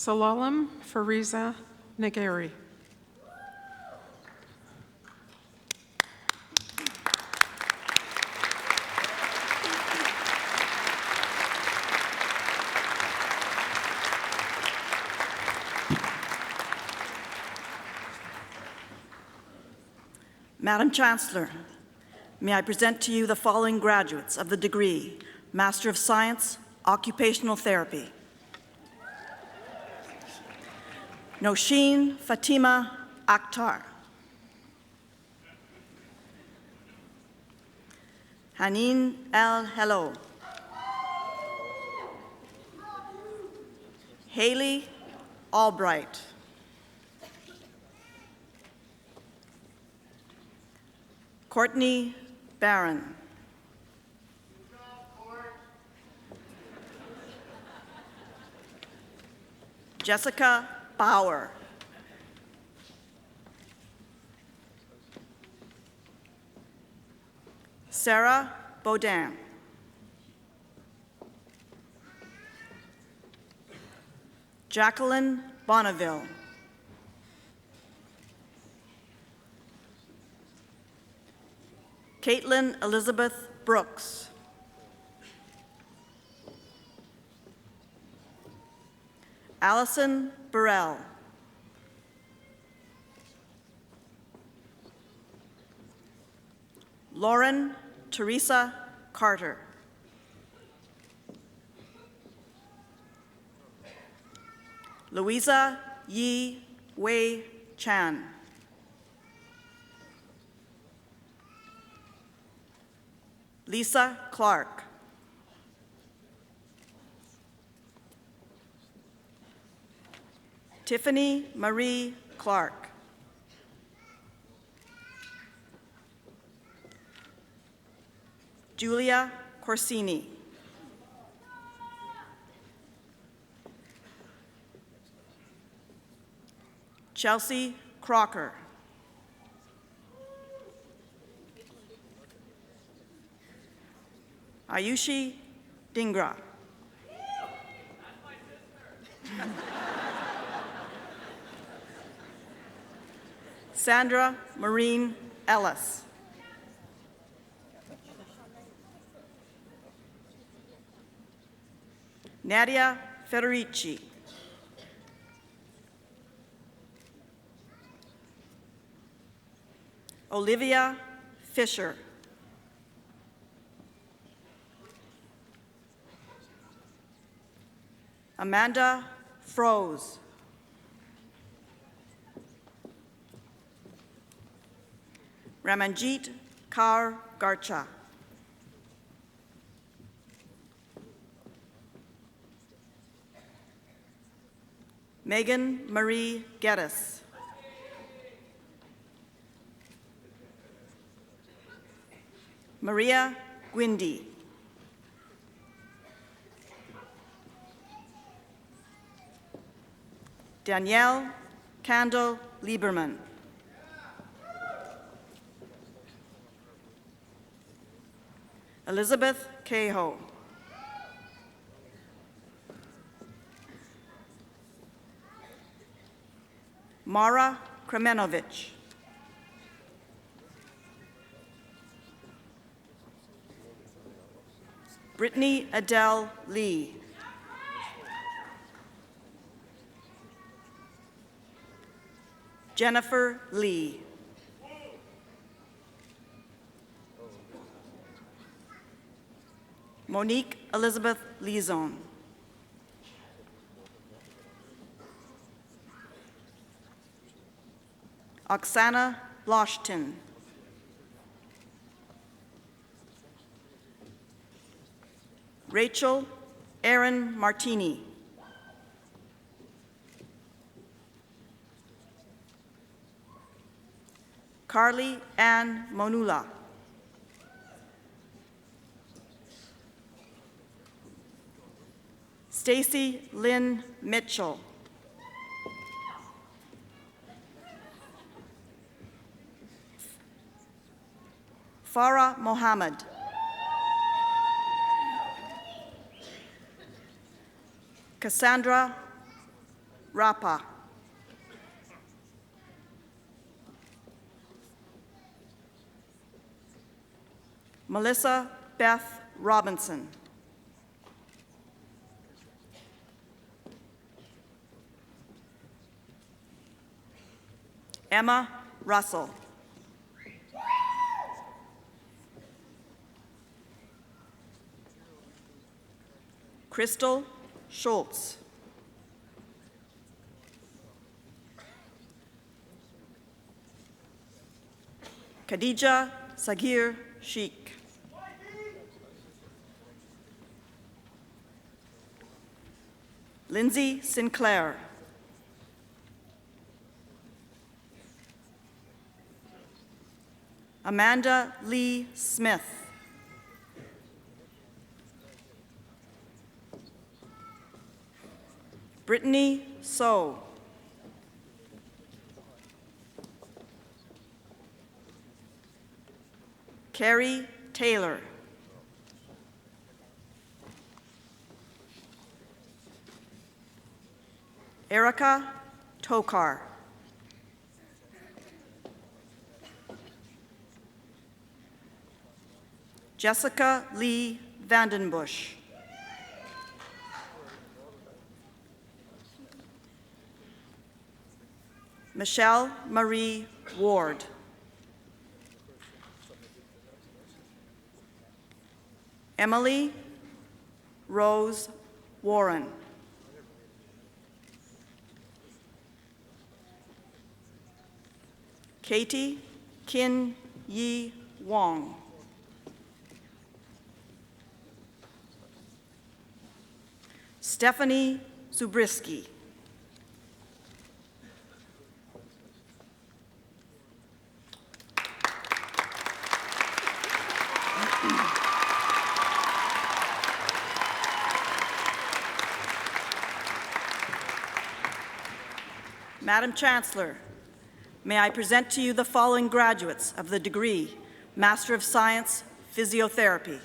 Salalam Fariza Nagari. Madam Chancellor, may I present to you the following graduates of the degree Master of Science, Occupational Therapy. Noshin Fatima Akhtar. Hanin El Hello. Haley Albright. Courtney Barron. Jessica Bauer. Sarah Baudin. Jacqueline Bonneville. Caitlin Elizabeth Brooks. Allison Burrell. Lauren Teresa Carter. Louisa Yi Wei Chan. Lisa Clark. Tiffany Marie Clark. Julia Corsini. Chelsea Crocker. Ayushi Dingra. Sandra Maureen Ellis. Nadia Federici. Olivia Fisher. Amanda Froese. Ramanjit Kaur Garcha. Megan Marie Geddes. Maria Gwindy. Danielle Candle Lieberman. Elizabeth Cahoe. Mara Kremenovich. Brittany Adele Lee. Jennifer Lee. Monique Elizabeth Lizon. Oksana Loshtin. Rachel Erin Martini. Carly Ann Monula. Stacy Lynn Mitchell. Farah Mohammed. Cassandra Rapa. Melissa Beth Robinson. Emma Russell. Crystal Schultz. Khadija Sagir Sheikh. Lindsay Sinclair. Amanda Lee Smith. Brittany So. Carrie Taylor. Erica Tokar. Jessica Lee Vandenbush. Michelle Marie Ward. Emily Rose Warren. Katie Kin Yi Wong. Stephanie Zubriski. Madam Chancellor, may I present to you the following graduates of the degree Master of Science, Physiotherapy.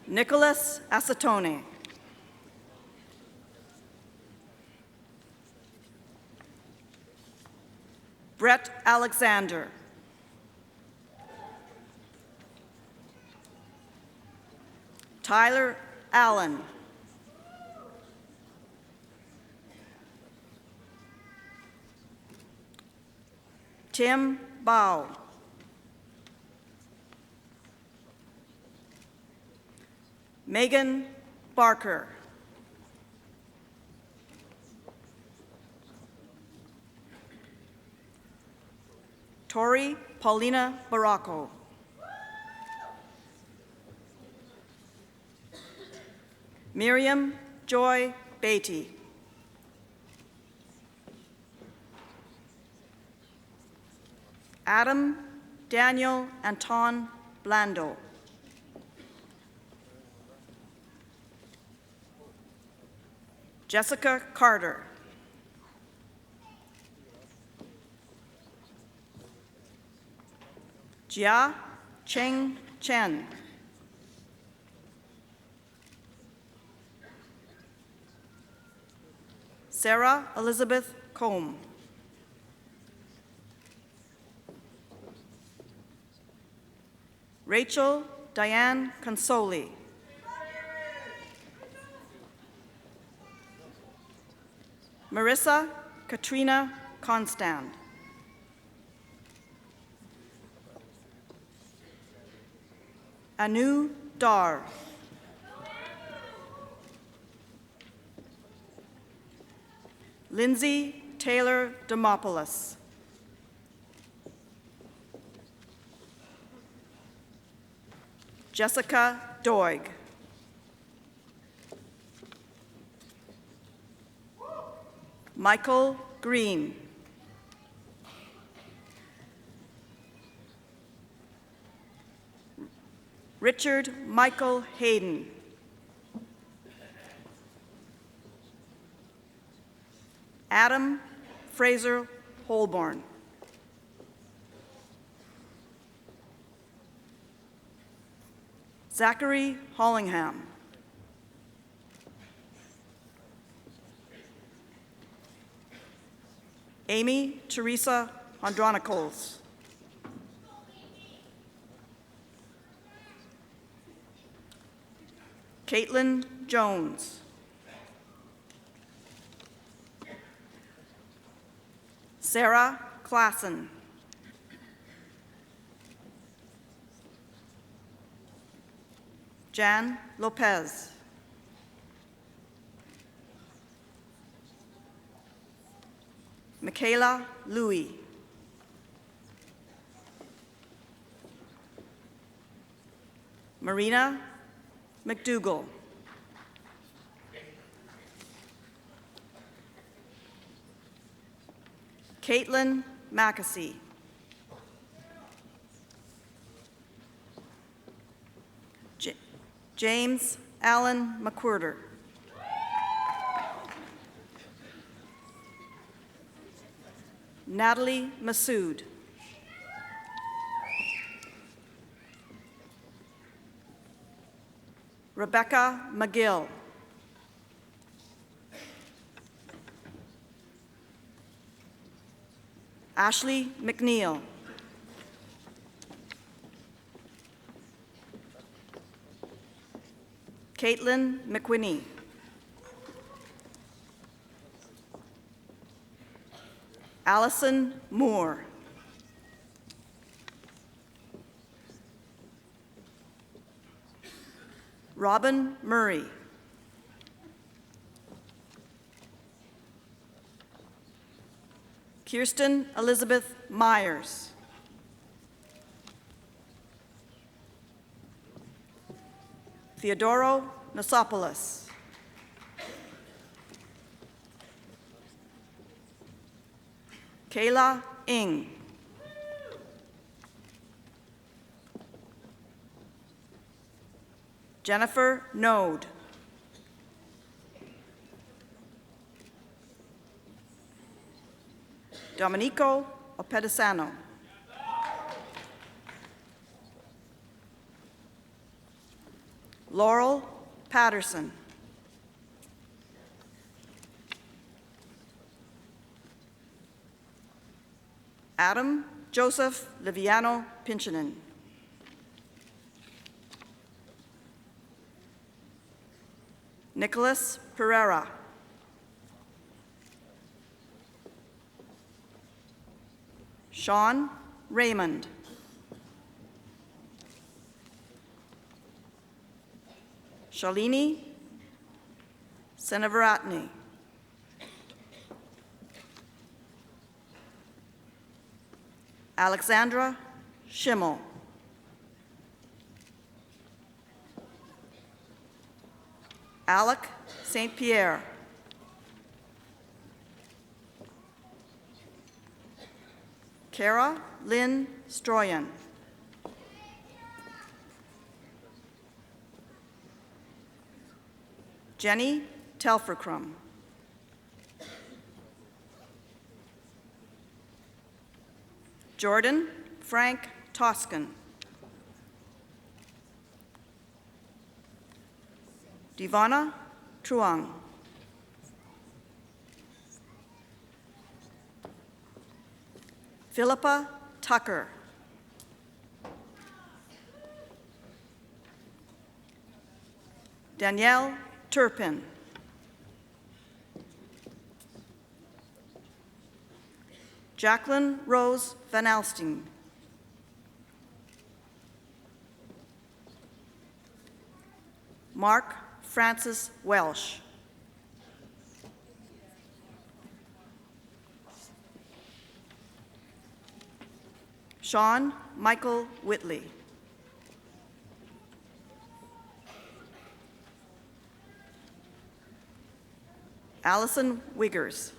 Nicholas Acetone. Brett Alexander. Tyler Allen. Tim Bao. Megan Barker. Tori Paulina Baracco. Miriam Joy Beatty. Adam Daniel Anton Blando. Jessica Carter. Jia Cheng Chen. Sarah Elizabeth Combe. Rachel Diane Consoli. Marissa Katrina Constand. Anu Dar. Lindsay Taylor Demopoulos. Jessica Doig. Michael Green. Richard Michael Hayden. Adam Fraser Holborn. Zachary Hollingham. Amy Teresa Andronikos. Caitlin Jones. Sarah Klassen. Jan Lopez. Michaela Louie. Marina McDougall. Caitlin Mackesy. James Allen McWhirter. Natalie Massoud. Rebecca McGill. Ashley McNeil. Caitlin McWhinney. Allison Moore. Robin Murray. Kirsten Elizabeth Myers. Theodoro Nosopoulos. Kayla Ng. Jennifer Node. Domenico Opedisano. Laurel Patterson. Adam Joseph Liviano Pinchanen. Nicholas Pereira. Sean Raymond. Shalini Senavaratne. Alexandra Schimmel. Alec St. Pierre. Kara Lynn Stroyan. Jenny Telfercrum. Jordan Frank Toscan. Divana Truong. Philippa Tucker. Danielle Turpin. Jacqueline Rose Van Alstine. Mark Francis Welsh. Sean Michael Whitley. Allison Wiggers.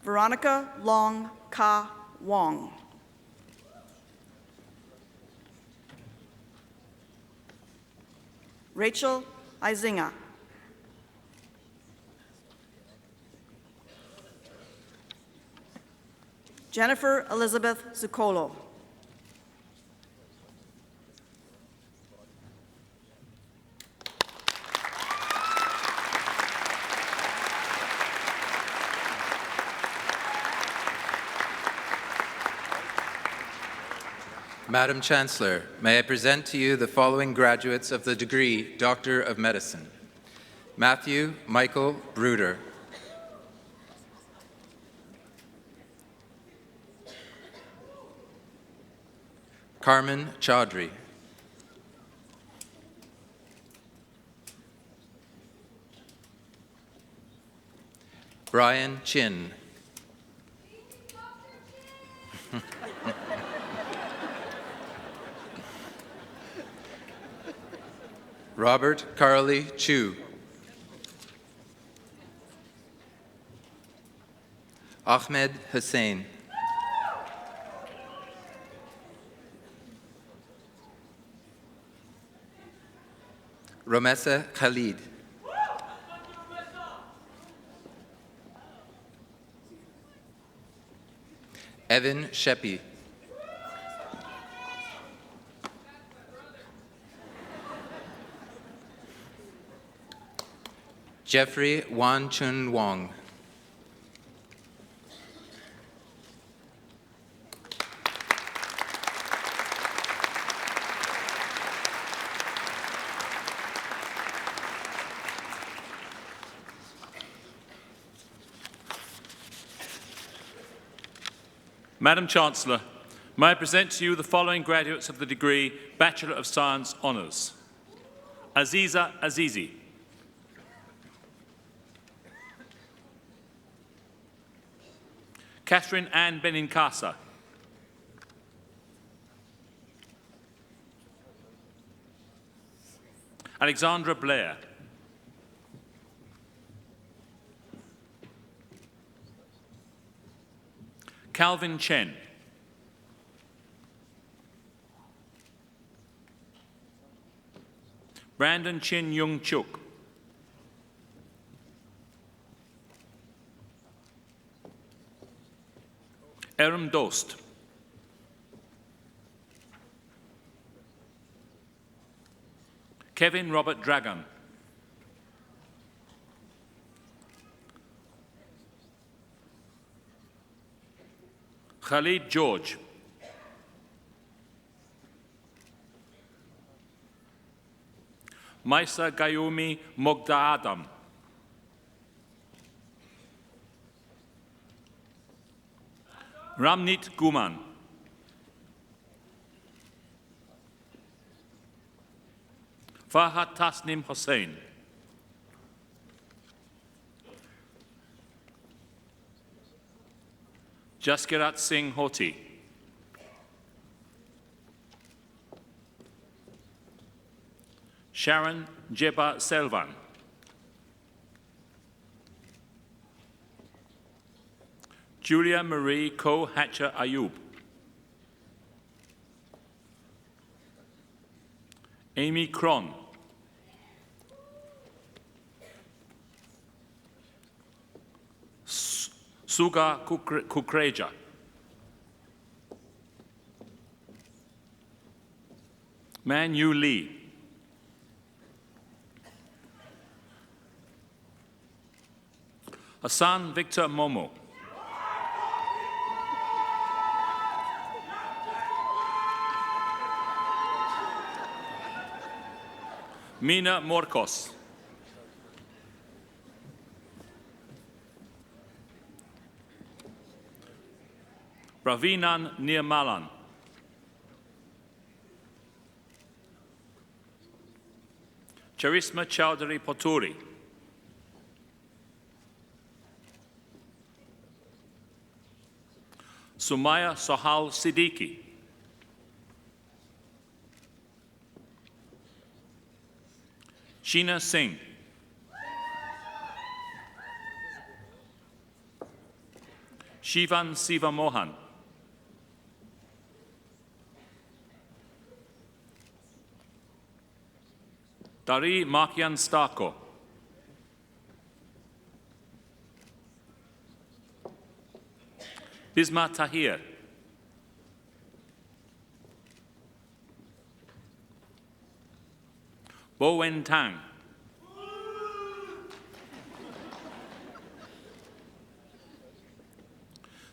Veronica Long Ka Wong. Rachel Izinga. Jennifer Elizabeth Zuccolo. Madam Chancellor, may I present to you the following graduates of the degree Doctor of Medicine: Matthew Michael Bruder, Carmen Chaudhry, Brian Chin, Robert Carley Chu, Ahmed Hussein, Romessa Khalid, Evan Sheppy. Jeffrey Wan Chun Wong. Madam Chancellor, may I present to you the following graduates of the degree Bachelor of Science Honours. Aziza Azizi. Catherine Ann Benincasa. Alexandra Blair. Calvin Chen. Brandon Chin Yung Chuk. Eram Dost. Kevin Robert Dragon. Khalid George. Maisa Gayumi Mogda Adam. Ramnit Guman. Farhat Tasnim Hossain. Jaskirat Singh Hoti. Sharon Jeba Selvan. Julia Marie Ko Hatcher Ayub. Amy Cron. Suga Kukreja. Man Yu Lee. Hassan Victor Momo. Mina Morkos. Ravinan Nirmalan. Charisma Chowdhury Poturi. Sumaya Sohal Siddiqui. Sheena Singh. Shivan Siva Mohan. Dari Makian Starko. Bisma Tahir. Bowen Tang.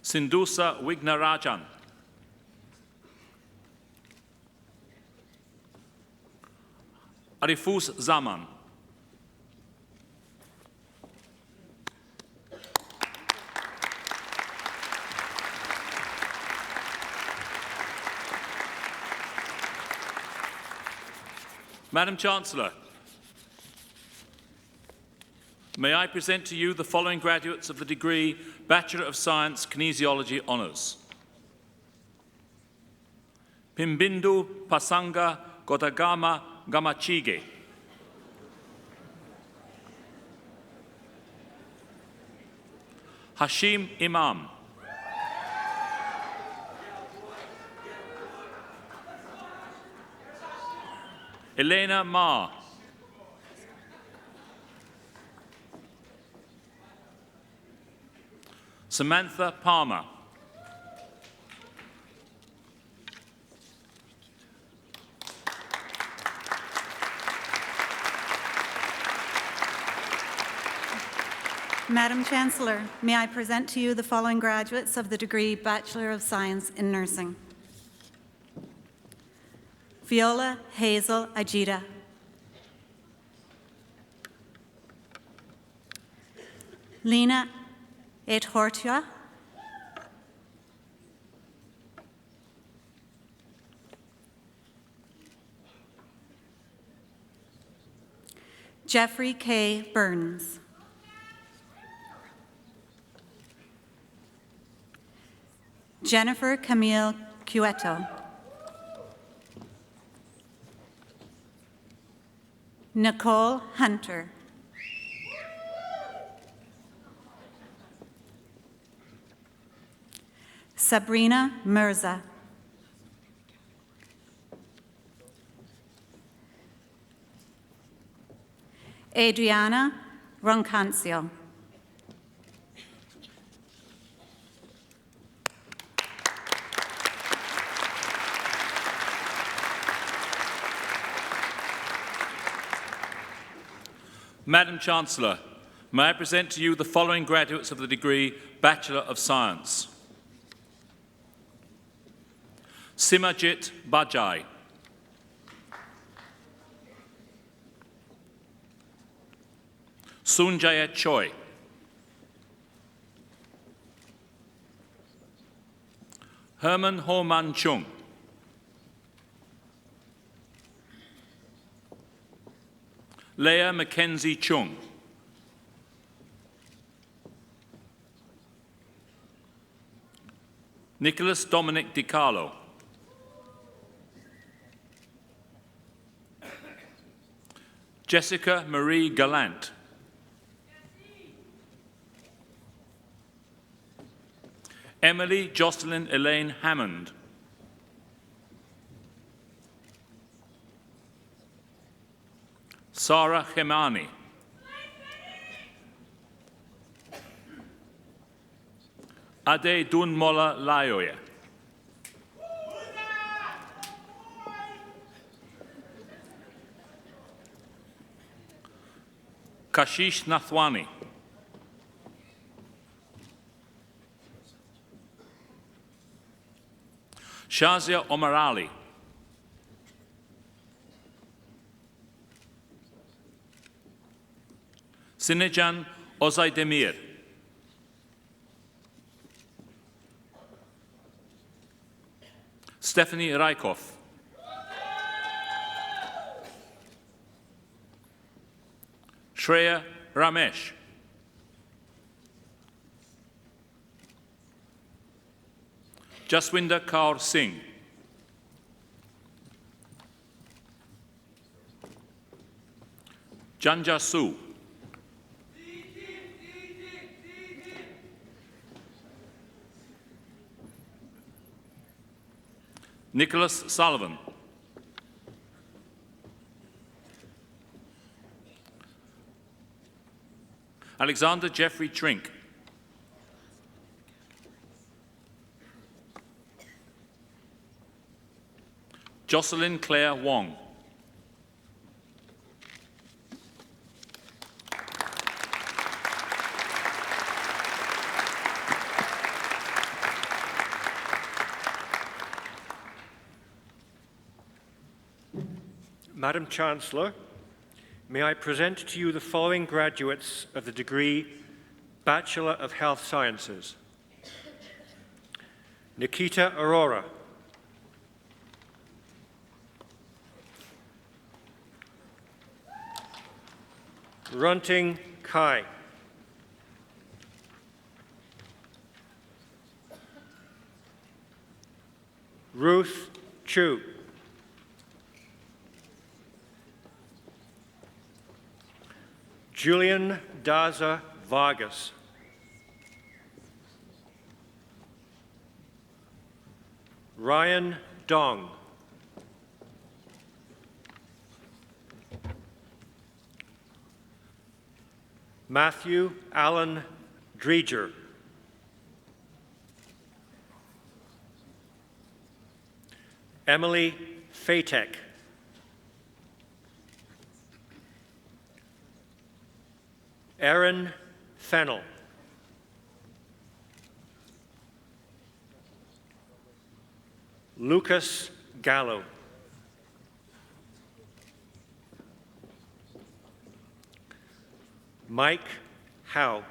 Sindusa Wignarajan. Arifus Zaman. Madam Chancellor, may I present to you the following graduates of the degree Bachelor of Science Kinesiology Honours. Pimbindu Pasanga Godagama Gamachige. Hashim Imam. Elena Ma. Samantha Palmer. Madam Chancellor, may I present to you the following graduates of the degree Bachelor of Science in Nursing. Viola Hazel Ajita. Lena Eithortua. Jeffrey K. Burns. Jennifer Camille Cueto. Nicole Hunter. Sabrina Mirza. Adriana Roncancio. Madam Chancellor, may I present to you the following graduates of the degree Bachelor of Science. Simajit Bajai. Sunjaya Choi. Herman Ho Man Chung. Leah Mackenzie Chung. Nicholas Dominic DiCarlo. Jessica Marie Gallant. Emily Jocelyn Elaine Hammond. Sarah Khemani. Ade Dunmola Layoye. Kashish Nathwani. Shazia Omar Ali. Sinejan Ozaydemir. Stephanie Raikoff. Shreya Ramesh. Jaswinder Kaur Singh. Janja Su. Nicholas Sullivan. Alexander Jeffrey Trink. Jocelyn Claire Wong. Madam Chancellor, may I present to you the following graduates of the degree Bachelor of Health Sciences. Nikita Arora. Runting Kai. Ruth Chu. Julian Daza Vargas. Ryan Dong. Matthew Allen Dreger. Emily Fatek. Aaron Fennell. Lucas Gallo. Mike Howe.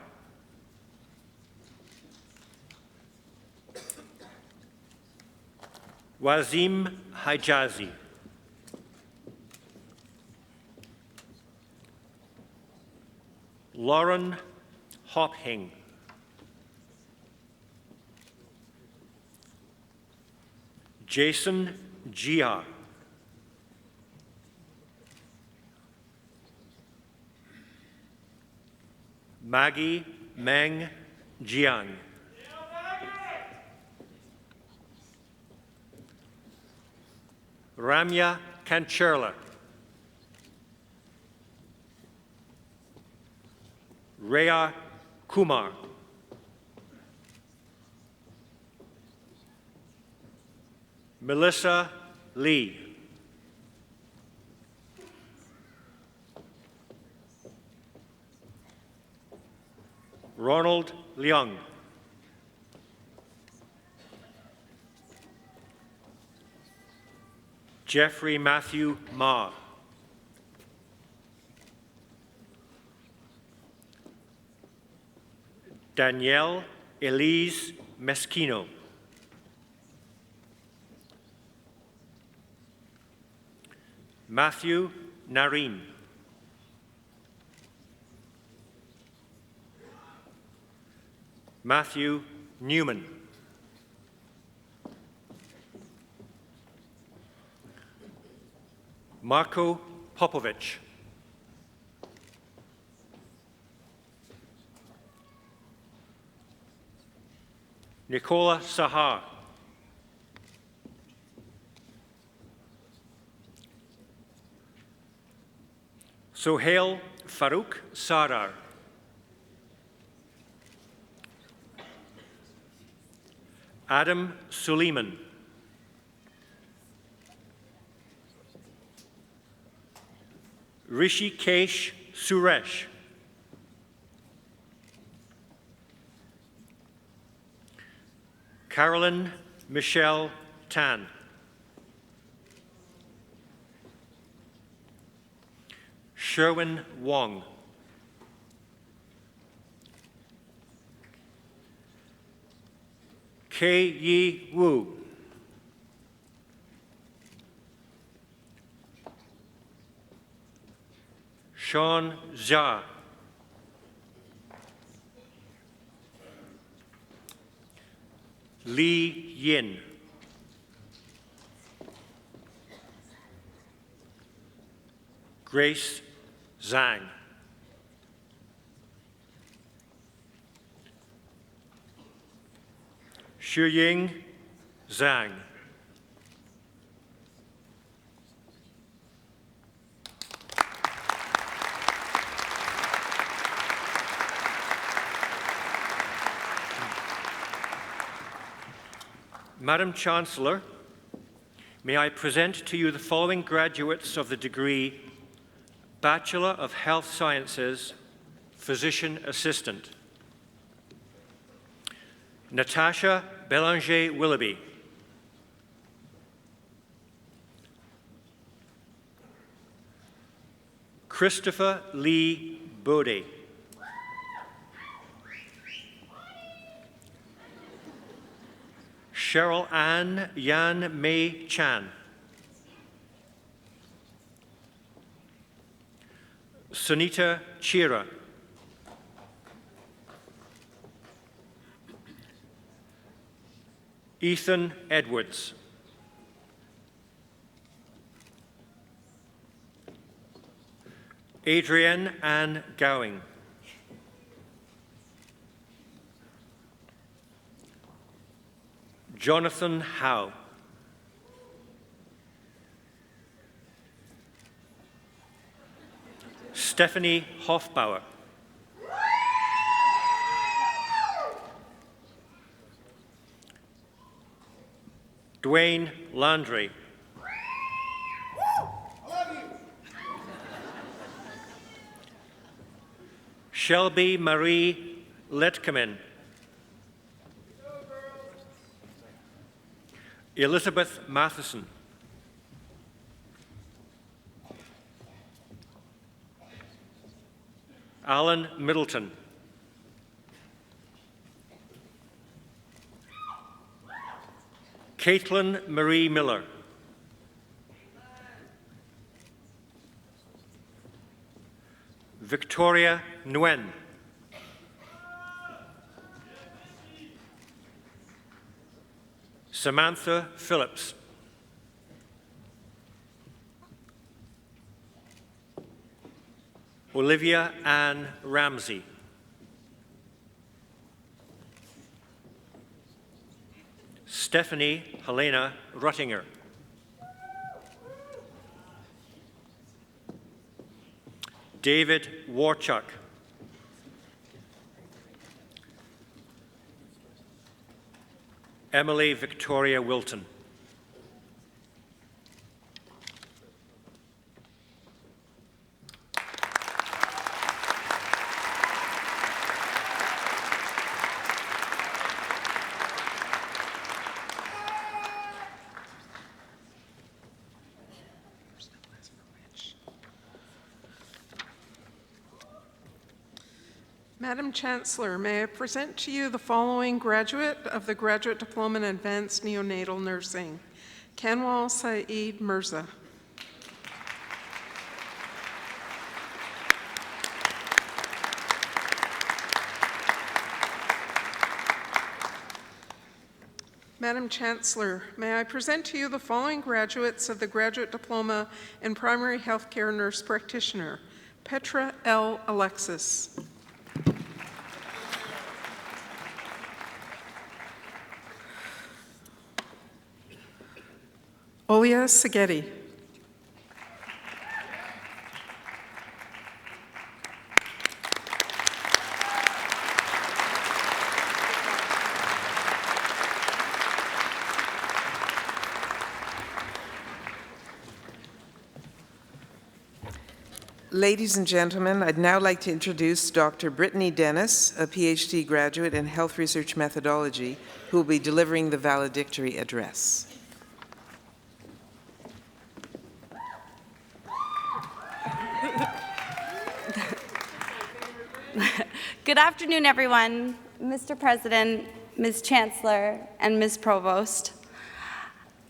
Wazim Hijazi. Lauren Hophing. Jason Gia. Maggie Meng Jiang. Ramya Kancherla. Rhea Kumar. Melissa Lee. Ronald Leung. Jeffrey Matthew Ma. Danielle Elise Mesquino. Matthew Nareen. Matthew Newman. Marko Popovic. Nicola Sahar. Sohail Farouk Sardar. Adam Suleiman. Rishikesh Suresh. Carolyn Michelle Tan. Sherwin Wong. Kei Yi Wu. Sean Zha. Li Yin. Grace Zhang. Shuying Zhang. Madam Chancellor, may I present to you the following graduates of the degree Bachelor of Health Sciences, Physician Assistant. Natasha Belanger Willoughby. Christopher Lee Bode. Cheryl Ann Yan Mei Chan. Sunita Chira. Ethan Edwards. Adrienne Ann Gowing. Jonathan Howe. Stephanie Hofbauer. Dwayne Landry. Shelby Marie Letkeman. Elizabeth Matheson. Alan Middleton. Caitlin Marie Miller. Victoria Nguyen. Samantha Phillips. Olivia Ann Ramsey. Stephanie Helena Ruttinger. David Warchuk. Emily Victoria Wilton. Madam Chancellor, may I present to you the following graduate of the Graduate Diploma in Advanced Neonatal Nursing, Kanwal Saeed Mirza. Madam Chancellor, may I present to you the following graduates of the Graduate Diploma in Primary Healthcare Nurse Practitioner, Petra L. Alexis. Olia Segeti. Ladies and gentlemen, I'd now like to introduce Dr. Brittany Dennis, a PhD graduate in Health Research Methodology, who will be delivering the valedictory address. Good afternoon, everyone. Mr. President, Ms. Chancellor, and Ms. Provost.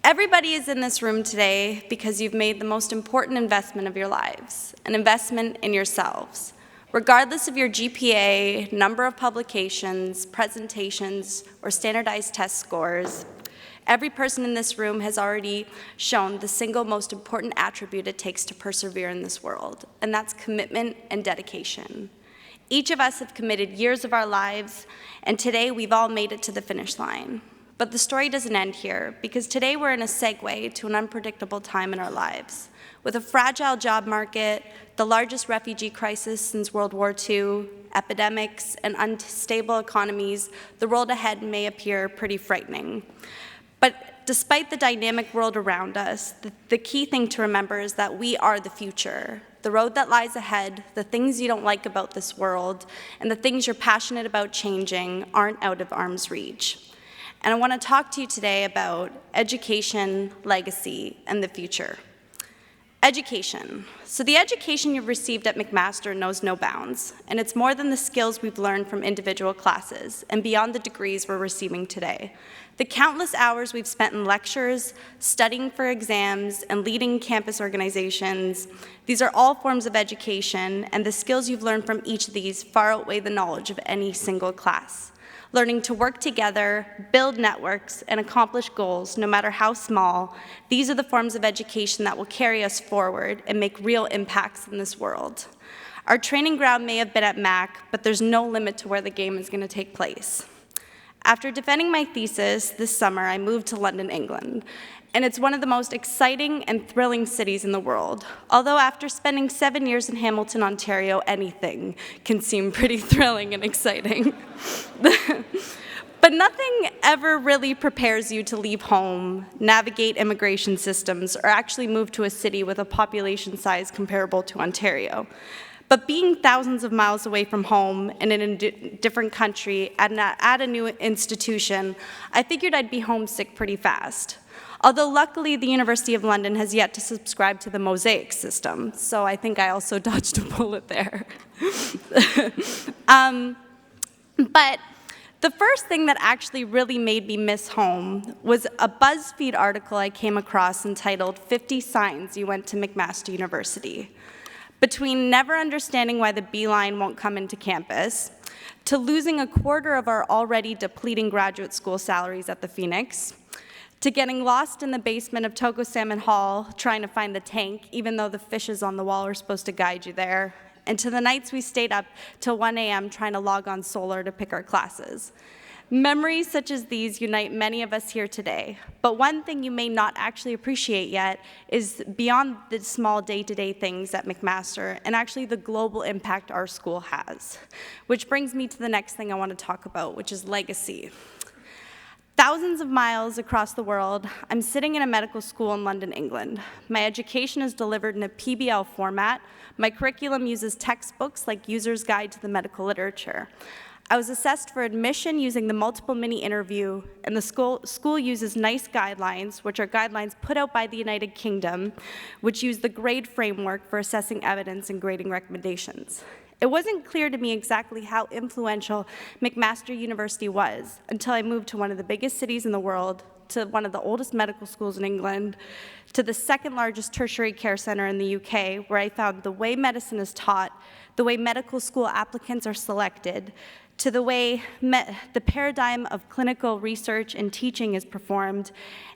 Everybody is in this room today because you've made the most important investment of your lives, an investment in yourselves. Regardless of your GPA, number of publications, presentations, or standardized test scores, every person in this room has already shown the single most important attribute it takes to persevere in this world, and that's commitment and dedication. Each of us have committed years of our lives, and today we've all made it to the finish line. But the story doesn't end here, because today we're in a segue to an unpredictable time in our lives. With a fragile job market, the largest refugee crisis since World War II, epidemics, and unstable economies, the world ahead may appear pretty frightening. But despite the dynamic world around us, the key thing to remember is that we are the future. The road that lies ahead, the things you don't like about this world, and the things you're passionate about changing aren't out of arm's reach. And I want to talk to you today about education, legacy, and the future. Education. So the education you've received at McMaster knows no bounds, and it's more than the skills we've learned from individual classes and beyond the degrees we're receiving today. The countless hours we've spent in lectures, studying for exams, and leading campus organizations, these are all forms of education, and the skills you've learned from each of these far outweigh the knowledge of any single class. Learning to work together, build networks, and accomplish goals, no matter how small, these are the forms of education that will carry us forward and make real impacts in this world. Our training ground may have been at Mac, but there's no limit to where the game is going to take place. After defending my thesis this summer, I moved to London, England, and it's one of the most exciting and thrilling cities in the world. Although after spending 7 years in Hamilton, Ontario, anything can seem pretty thrilling and exciting. But nothing ever really prepares you to leave home, navigate immigration systems, or actually move to a city with a population size comparable to Ontario. But being thousands of miles away from home and in a different country and at a new institution, I figured I'd be homesick pretty fast. Although luckily the University of London has yet to subscribe to the Mosaic system, so I think I also dodged a bullet there. But the first thing that actually really made me miss home was a BuzzFeed article I came across entitled 50 Signs You Went to McMaster University. Between never understanding why the Beeline won't come into campus, to losing a quarter of our already depleting graduate school salaries at the Phoenix, to getting lost in the basement of Togo Salmon Hall trying to find the tank, even though the fishes on the wall are supposed to guide you there, and to the nights we stayed up till 1 a.m. trying to log on Solar to pick our classes. Memories such as these unite many of us here today, but one thing you may not actually appreciate yet is beyond the small day-to-day things at McMaster and actually the global impact our school has. Which brings me to the next thing I want to talk about, which is legacy. Thousands of miles across the world, I'm sitting in a medical school in London, England. My education is delivered in a PBL format. My curriculum uses textbooks like User's Guide to the Medical Literature. I was assessed for admission using the multiple mini-interview, and the school uses NICE guidelines, which are guidelines put out by the United Kingdom, which use the grade framework for assessing evidence and grading recommendations. It wasn't clear to me exactly how influential McMaster University was until I moved to one of the biggest cities in the world, to one of the oldest medical schools in England, to the second largest tertiary care center in the UK, where I found the way medicine is taught, the way medical school applicants are selected, to the way the paradigm of clinical research and teaching is performed,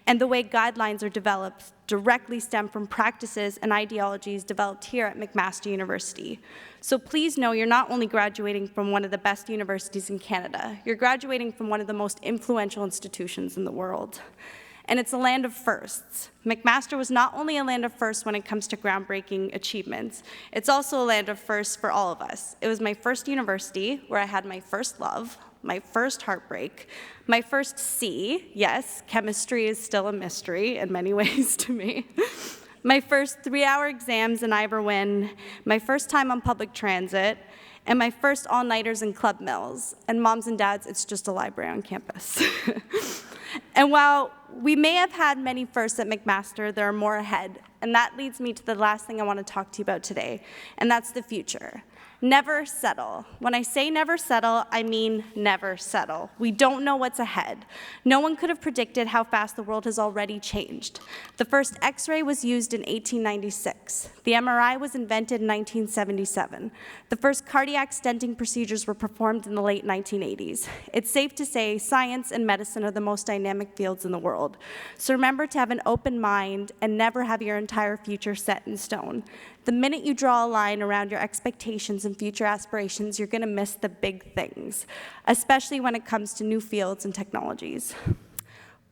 and the way guidelines are developed directly stem from practices and ideologies developed here at McMaster University. So please know you're not only graduating from one of the best universities in Canada, you're graduating from one of the most influential institutions in the world. And it's a land of firsts. McMaster was not only a land of firsts when it comes to groundbreaking achievements, it's also a land of firsts for all of us. It was my first university where I had my first love, my first heartbreak, my first C, yes, chemistry is still a mystery in many ways to me, my first 3-hour exams in Iberwin, my first time on public transit, and my first all-nighters in Club Mills. And moms and dads, it's just a library on campus. And while we may have had many firsts at McMaster, there are more ahead. And that leads me to the last thing I want to talk to you about today, and that's the future. Never settle. When I say never settle, I mean never settle. We don't know what's ahead. No one could have predicted how fast the world has already changed. The first X-ray was used in 1896. The MRI was invented in 1977. The first cardiac stenting procedures were performed in the late 1980s. It's safe to say science and medicine are the most dynamic fields in the world. So remember to have an open mind and never have your entire future set in stone. The minute you draw a line around your expectations and future aspirations, you're going to miss the big things, especially when it comes to new fields and technologies.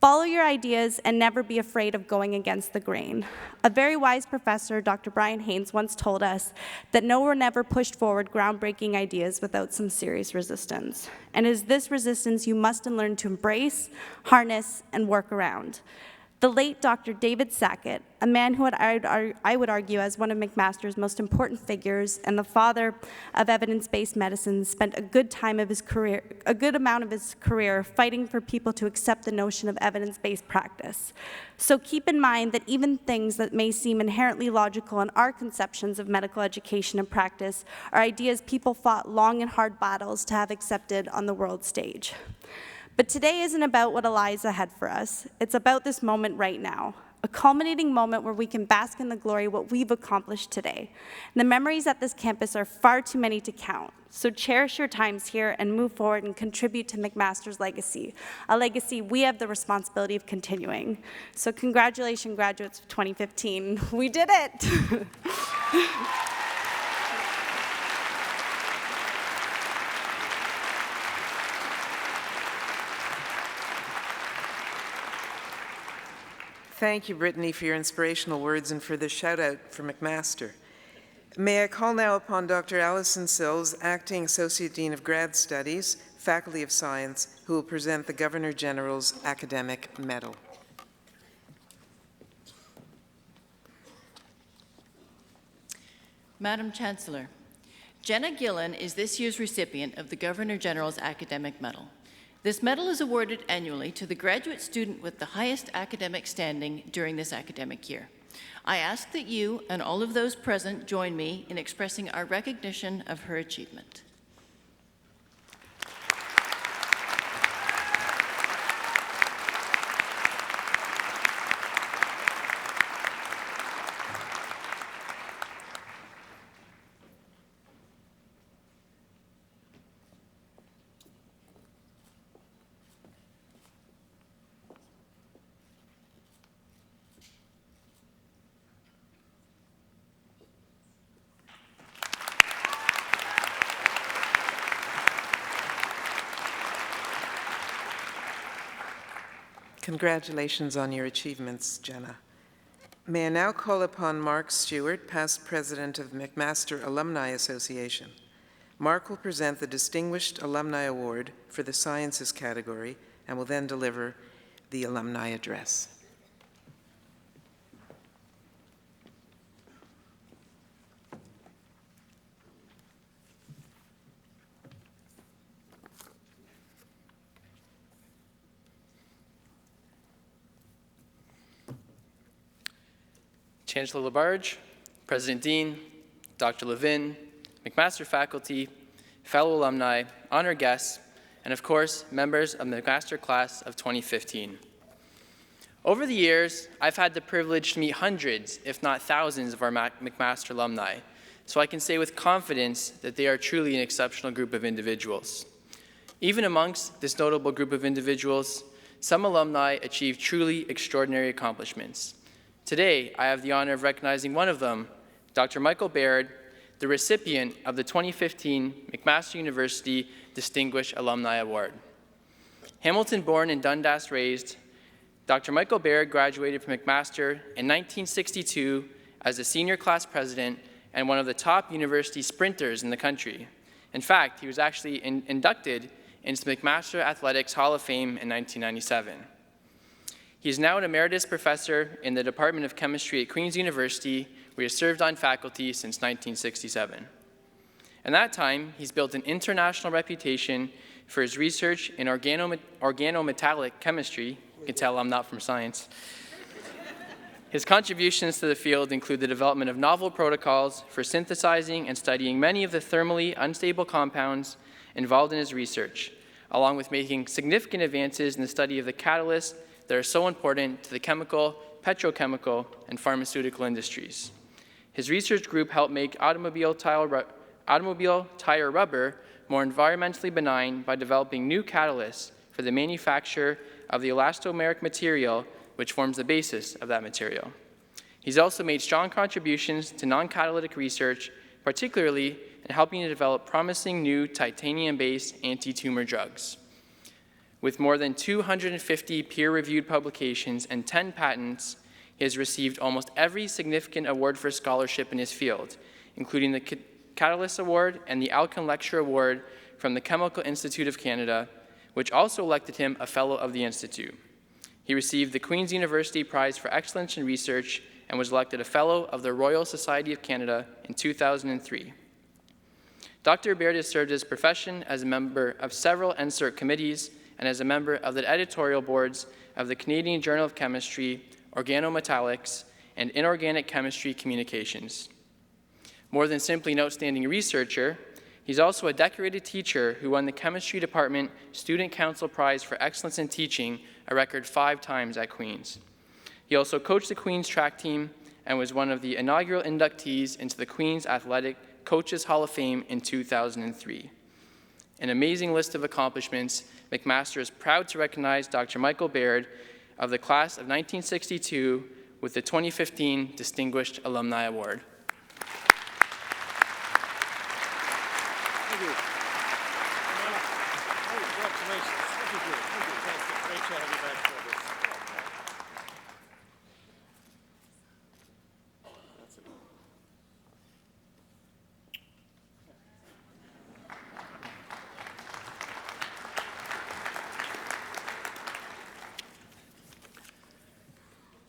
Follow your ideas and never be afraid of going against the grain. A very wise professor, Dr. Brian Haynes, once told us that no one ever pushed forward groundbreaking ideas without some serious resistance. And it is this resistance you must learn to embrace, harness, and work around. The late Dr. David Sackett, a man who I would argue as one of McMaster's most important figures and the father of evidence-based medicine, spent a good amount of his career fighting for people to accept the notion of evidence-based practice. So keep in mind that even things that may seem inherently logical in our conceptions of medical education and practice are ideas people fought long and hard battles to have accepted on the world stage. But today isn't about what lies ahead for us. It's about this moment right now, a culminating moment where we can bask in the glory of what we've accomplished today. And the memories at this campus are far too many to count. So cherish your times here and move forward and contribute to McMaster's legacy, a legacy we have the responsibility of continuing. So congratulations, graduates of 2015. We did it! Thank you, Brittany, for your inspirational words and for the shout-out for McMaster. May I call now upon Dr. Alison Sills, Acting Associate Dean of Grad Studies, Faculty of Science, who will present the Governor-General's Academic Medal. Madam Chancellor, Jenna Gillen is this year's recipient of the Governor General's Academic Medal. This medal is awarded annually to the graduate student with the highest academic standing during this academic year. I ask that you and all of those present join me in expressing our recognition of her achievement. Congratulations on your achievements, Jenna. May I now call upon Mark Stewart, past president of McMaster Alumni Association. Mark will present the Distinguished Alumni Award for the Sciences category and will then deliver the alumni address. Chancellor Labarge, President Dean, Dr. Levin, McMaster faculty, fellow alumni, honored guests, and of course, members of the McMaster class of 2015. Over the years, I've had the privilege to meet hundreds, if not thousands, of our McMaster alumni, so I can say with confidence that they are truly an exceptional group of individuals. Even amongst this notable group of individuals, some alumni achieve truly extraordinary accomplishments. Today, I have the honor of recognizing one of them, Dr. Michael Baird, the recipient of the 2015 McMaster University Distinguished Alumni Award. Hamilton-born and Dundas-raised, Dr. Michael Baird graduated from McMaster in 1962 as a senior class president and one of the top university sprinters in the country. In fact, he was actually inducted into the McMaster Athletics Hall of Fame in 1997. He is now an emeritus professor in the Department of Chemistry at Queen's University, where he has served on faculty since 1967. In that time, he's built an international reputation for his research in organometallic chemistry. You can tell I'm not from science. His contributions to the field include the development of novel protocols for synthesizing and studying many of the thermally unstable compounds involved in his research, along with making significant advances in the study of the catalysts that are so important to the chemical, petrochemical, and pharmaceutical industries. His research group helped make automobile tire rubber more environmentally benign by developing new catalysts for the manufacture of the elastomeric material, which forms the basis of that material. He's also made strong contributions to non-catalytic research, particularly in helping to develop promising new titanium-based anti-tumor drugs. With more than 250 peer-reviewed publications and 10 patents, he has received almost every significant award for scholarship in his field, including the Catalyst Award and the Alkin Lecture Award from the Chemical Institute of Canada, which also elected him a Fellow of the Institute. He received the Queen's University Prize for Excellence in Research and was elected a Fellow of the Royal Society of Canada in 2003. Dr. Baird has served his profession as a member of several NSERC committees and as a member of the editorial boards of the Canadian Journal of Chemistry, Organometallics, and Inorganic Chemistry Communications. More than simply an outstanding researcher, he's also a decorated teacher who won the Chemistry Department Student Council Prize for Excellence in Teaching a record 5 times at Queen's. He also coached the Queen's track team and was one of the inaugural inductees into the Queen's Athletic Coaches Hall of Fame in 2003. An amazing list of accomplishments, McMaster is proud to recognize Dr. Michael Baird of the class of 1962 with the 2015 Distinguished Alumni Award. Thank you. Congratulations. Thank you. Great to have you back for this. That's it.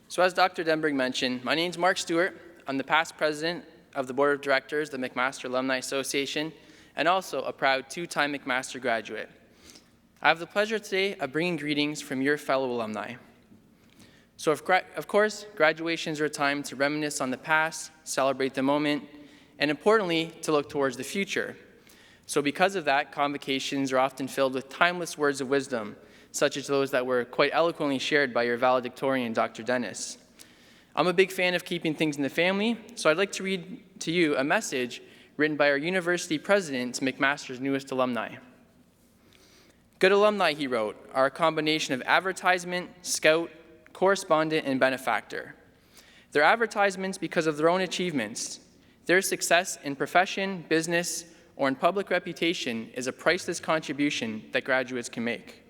So as Dr. Denberg mentioned, my name is Mark Stewart. I'm the past president of the Board of Directors of the McMaster Alumni Association, and also a proud two-time McMaster graduate. I have the pleasure today of bringing greetings from your fellow alumni. So of course, graduations are a time to reminisce on the past, celebrate the moment, and importantly, to look towards the future. So because of that, convocations are often filled with timeless words of wisdom, such as those that were quite eloquently shared by your valedictorian, Dr. Dennis. I'm a big fan of keeping things in the family, so I'd like to read to you a message written by our university president to McMaster's newest alumni. Good alumni, he wrote, are a combination of advertisement, scout, correspondent, and benefactor. They're advertisements because of their own achievements. Their success in profession, business, or in public reputation is a priceless contribution that graduates can make.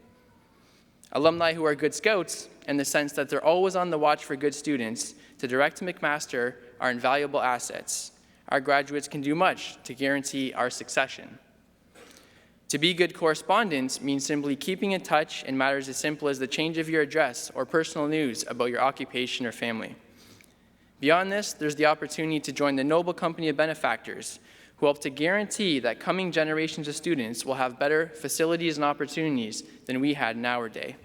Alumni who are good scouts, in the sense that they're always on the watch for good students to direct to McMaster, are invaluable assets. Our graduates can do much to guarantee our succession. To be good correspondents means simply keeping in touch in matters as simple as the change of your address or personal news about your occupation or family. Beyond this, there's the opportunity to join the noble company of benefactors who help to guarantee that coming generations of students will have better facilities and opportunities than we had in our day.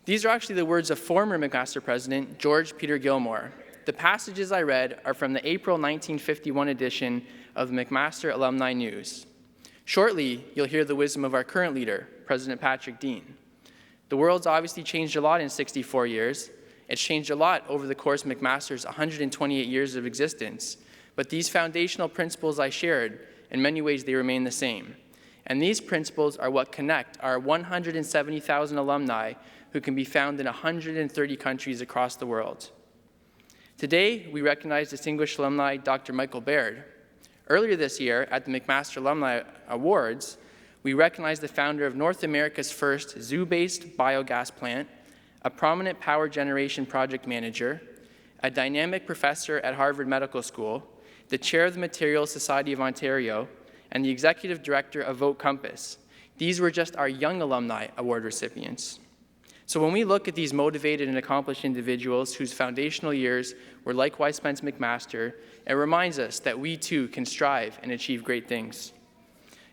These are actually the words of former McMaster President George Peter Gilmore. The passages I read are from the April 1951 edition of the McMaster Alumni News. Shortly, you'll hear the wisdom of our current leader, President Patrick Dean. The world's obviously changed a lot in 64 years. It's changed a lot over the course of McMaster's 128 years of existence, but these foundational principles I shared, in many ways they remain the same. And these principles are what connect our 170,000 alumni who can be found in 130 countries across the world. Today, we recognize distinguished alumni Dr. Michael Baird. Earlier this year, at the McMaster Alumni Awards, we recognized the founder of North America's first zoo-based biogas plant, a prominent power generation project manager, a dynamic professor at Harvard Medical School, the chair of the Materials Society of Ontario, and the executive director of Vote Compass. These were just our Young Alumni Award recipients. So when we look at these motivated and accomplished individuals whose foundational years were likewise spent at McMaster, it reminds us that we too can strive and achieve great things.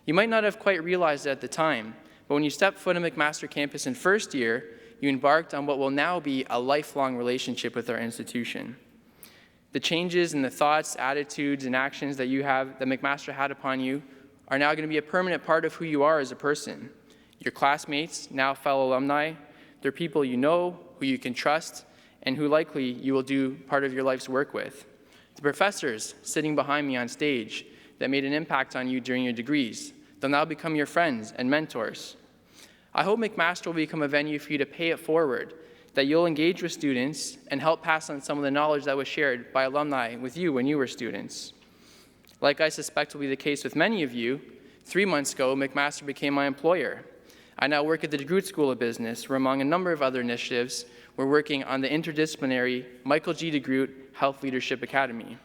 You might not have quite realized it at the time, but when you stepped foot on McMaster campus in first year, you embarked on what will now be a lifelong relationship with our institution. The changes in the thoughts, attitudes, and actions that McMaster had upon you are now going to be a permanent part of who you are as a person. Your classmates, now fellow alumni, they're people you know, who you can trust, and who likely you will do part of your life's work with. The professors sitting behind me on stage that made an impact on you during your degrees, they'll now become your friends and mentors. I hope McMaster will become a venue for you to pay it forward, that you'll engage with students and help pass on some of the knowledge that was shared by alumni with you when you were students. Like I suspect will be the case with many of you, 3 months ago, McMaster became my employer. I now work at the DeGroote School of Business, where among a number of other initiatives, we're working on the interdisciplinary Michael G. DeGroote Health Leadership Academy.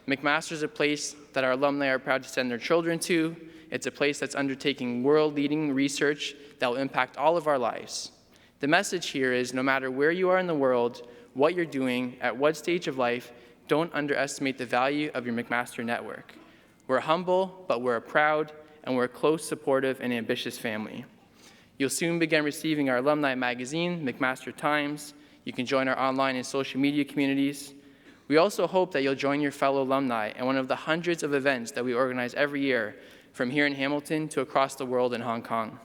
McMaster is a place that our alumni are proud to send their children to. It's a place that's undertaking world-leading research that will impact all of our lives. The message here is no matter where you are in the world, what you're doing, at what stage of life, don't underestimate the value of your McMaster network. We're humble, but we're proud, and we're a close, supportive, and ambitious family. You'll soon begin receiving our alumni magazine, McMaster Times. You can join our online and social media communities. We also hope that you'll join your fellow alumni in one of the hundreds of events that we organize every year, from here in Hamilton to across the world in Hong Kong.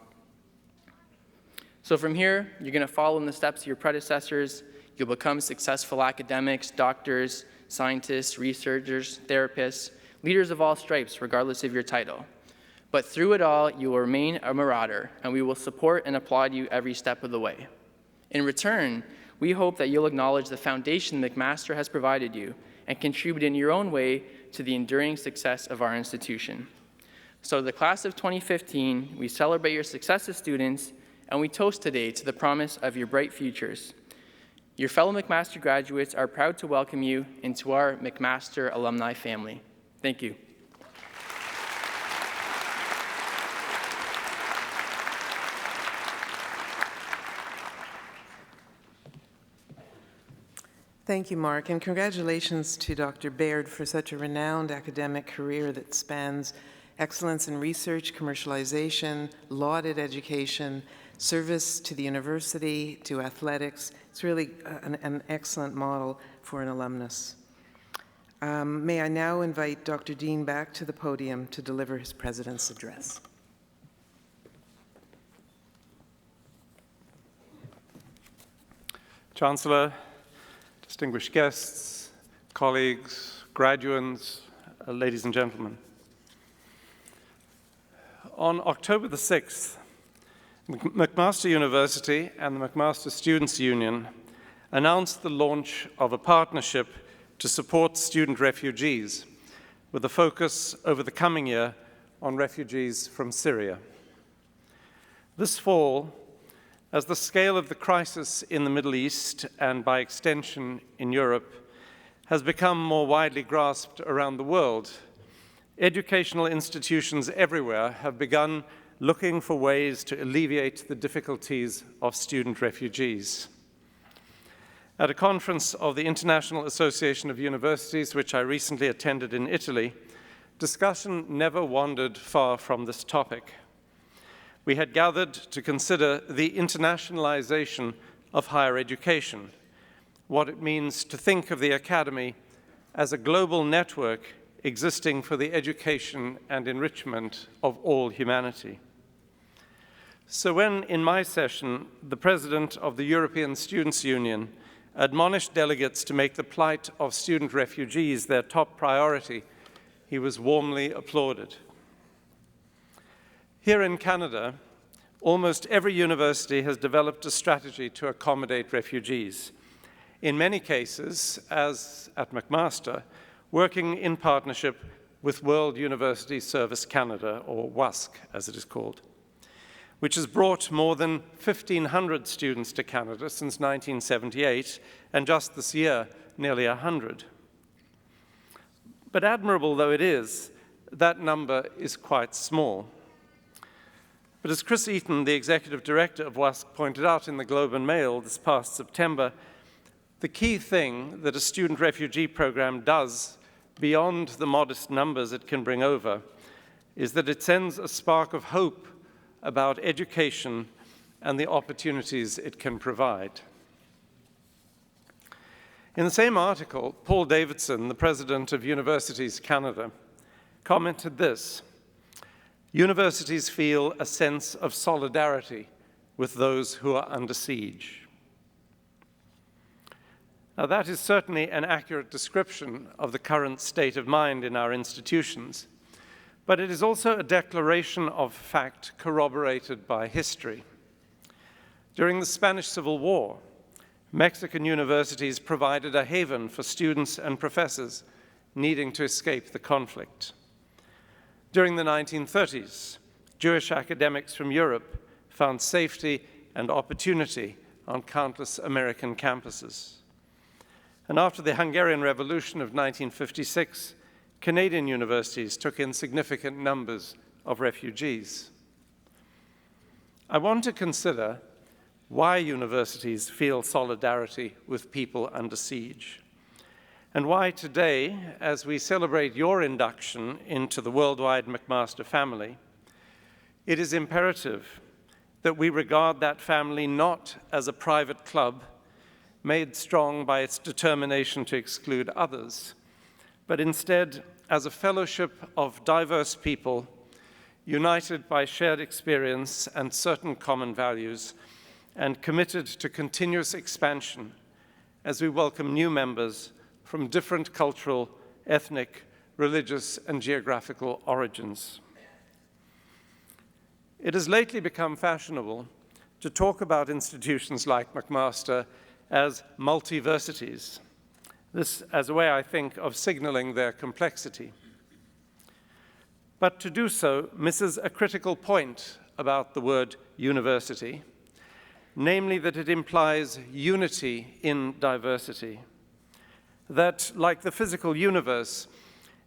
So from here, you're going to follow in the steps of your predecessors. You'll become successful academics, doctors, scientists, researchers, therapists, leaders of all stripes, regardless of your title. But through it all, you will remain a marauder, and we will support and applaud you every step of the way. In return, we hope that you'll acknowledge the foundation McMaster has provided you and contribute in your own way to the enduring success of our institution. So to the class of 2015, we celebrate your success as students, and we toast today to the promise of your bright futures. Your fellow McMaster graduates are proud to welcome you into our McMaster alumni family. Thank you. Thank you, Mark, and congratulations to Dr. Baird for such a renowned academic career that spans excellence in research, commercialization, lauded education, service to the university, to athletics. It's really an excellent model for an alumnus. May I now invite Dr. Dean back to the podium to deliver his President's address. Chancellor, distinguished guests, colleagues, graduands, ladies and gentlemen. On October the 6th, McMaster University and the McMaster Students' Union announced the launch of a partnership to support student refugees, with a focus over the coming year on refugees from Syria. This fall, as the scale of the crisis in the Middle East, and by extension in Europe, has become more widely grasped around the world, educational institutions everywhere have begun looking for ways to alleviate the difficulties of student refugees. At a conference of the International Association of Universities, which I recently attended in Italy, discussion never wandered far from this topic. We had gathered to consider the internationalization of higher education, what it means to think of the academy as a global network existing for the education and enrichment of all humanity. So when, in my session, the President of the European Students' Union admonished delegates to make the plight of student refugees their top priority, he was warmly applauded. Here in Canada, almost every university has developed a strategy to accommodate refugees. In many cases, as at McMaster, working in partnership with World University Service Canada, or WUSC as it is called, which has brought more than 1,500 students to Canada since 1978, and just this year, nearly 100. But admirable though it is, that number is quite small. But as Chris Eaton, the executive director of WUSC, pointed out in the Globe and Mail this past September, the key thing that a student refugee program does, beyond the modest numbers it can bring over, is that it sends a spark of hope about education and the opportunities it can provide. In the same article, Paul Davidson, the president of Universities Canada, commented this: universities feel a sense of solidarity with those who are under siege. Now, that is certainly an accurate description of the current state of mind in our institutions, but it is also a declaration of fact corroborated by history. During the Spanish Civil War, Mexican universities provided a haven for students and professors needing to escape the conflict. During the 1930s, Jewish academics from Europe found safety and opportunity on countless American campuses. And after the Hungarian Revolution of 1956, Canadian universities took in significant numbers of refugees. I want to consider why universities feel solidarity with people under siege, and why today, as we celebrate your induction into the worldwide McMaster family, it is imperative that we regard that family not as a private club made strong by its determination to exclude others, but instead as a fellowship of diverse people united by shared experience and certain common values, and committed to continuous expansion as we welcome new members from different cultural, ethnic, religious, and geographical origins. It has lately become fashionable to talk about institutions like McMaster as multiversities. This as a way, I think, of signaling their complexity. But to do so misses a critical point about the word university, namely that it implies unity in diversity. That, like the physical universe,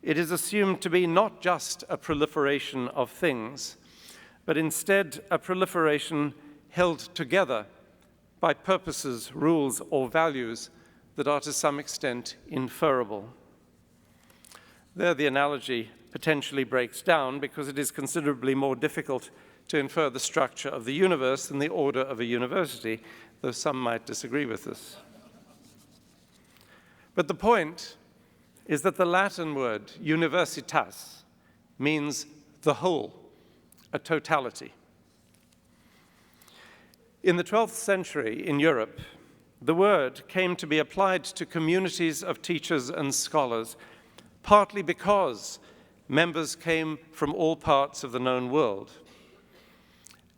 it is assumed to be not just a proliferation of things, but instead a proliferation held together by purposes, rules, or values that are to some extent inferable. There the analogy potentially breaks down because it is considerably more difficult to infer the structure of the universe than the order of a university, though some might disagree with this. But the point is that the Latin word universitas means the whole, a totality. In the 12th century in Europe, the word came to be applied to communities of teachers and scholars, partly because members came from all parts of the known world.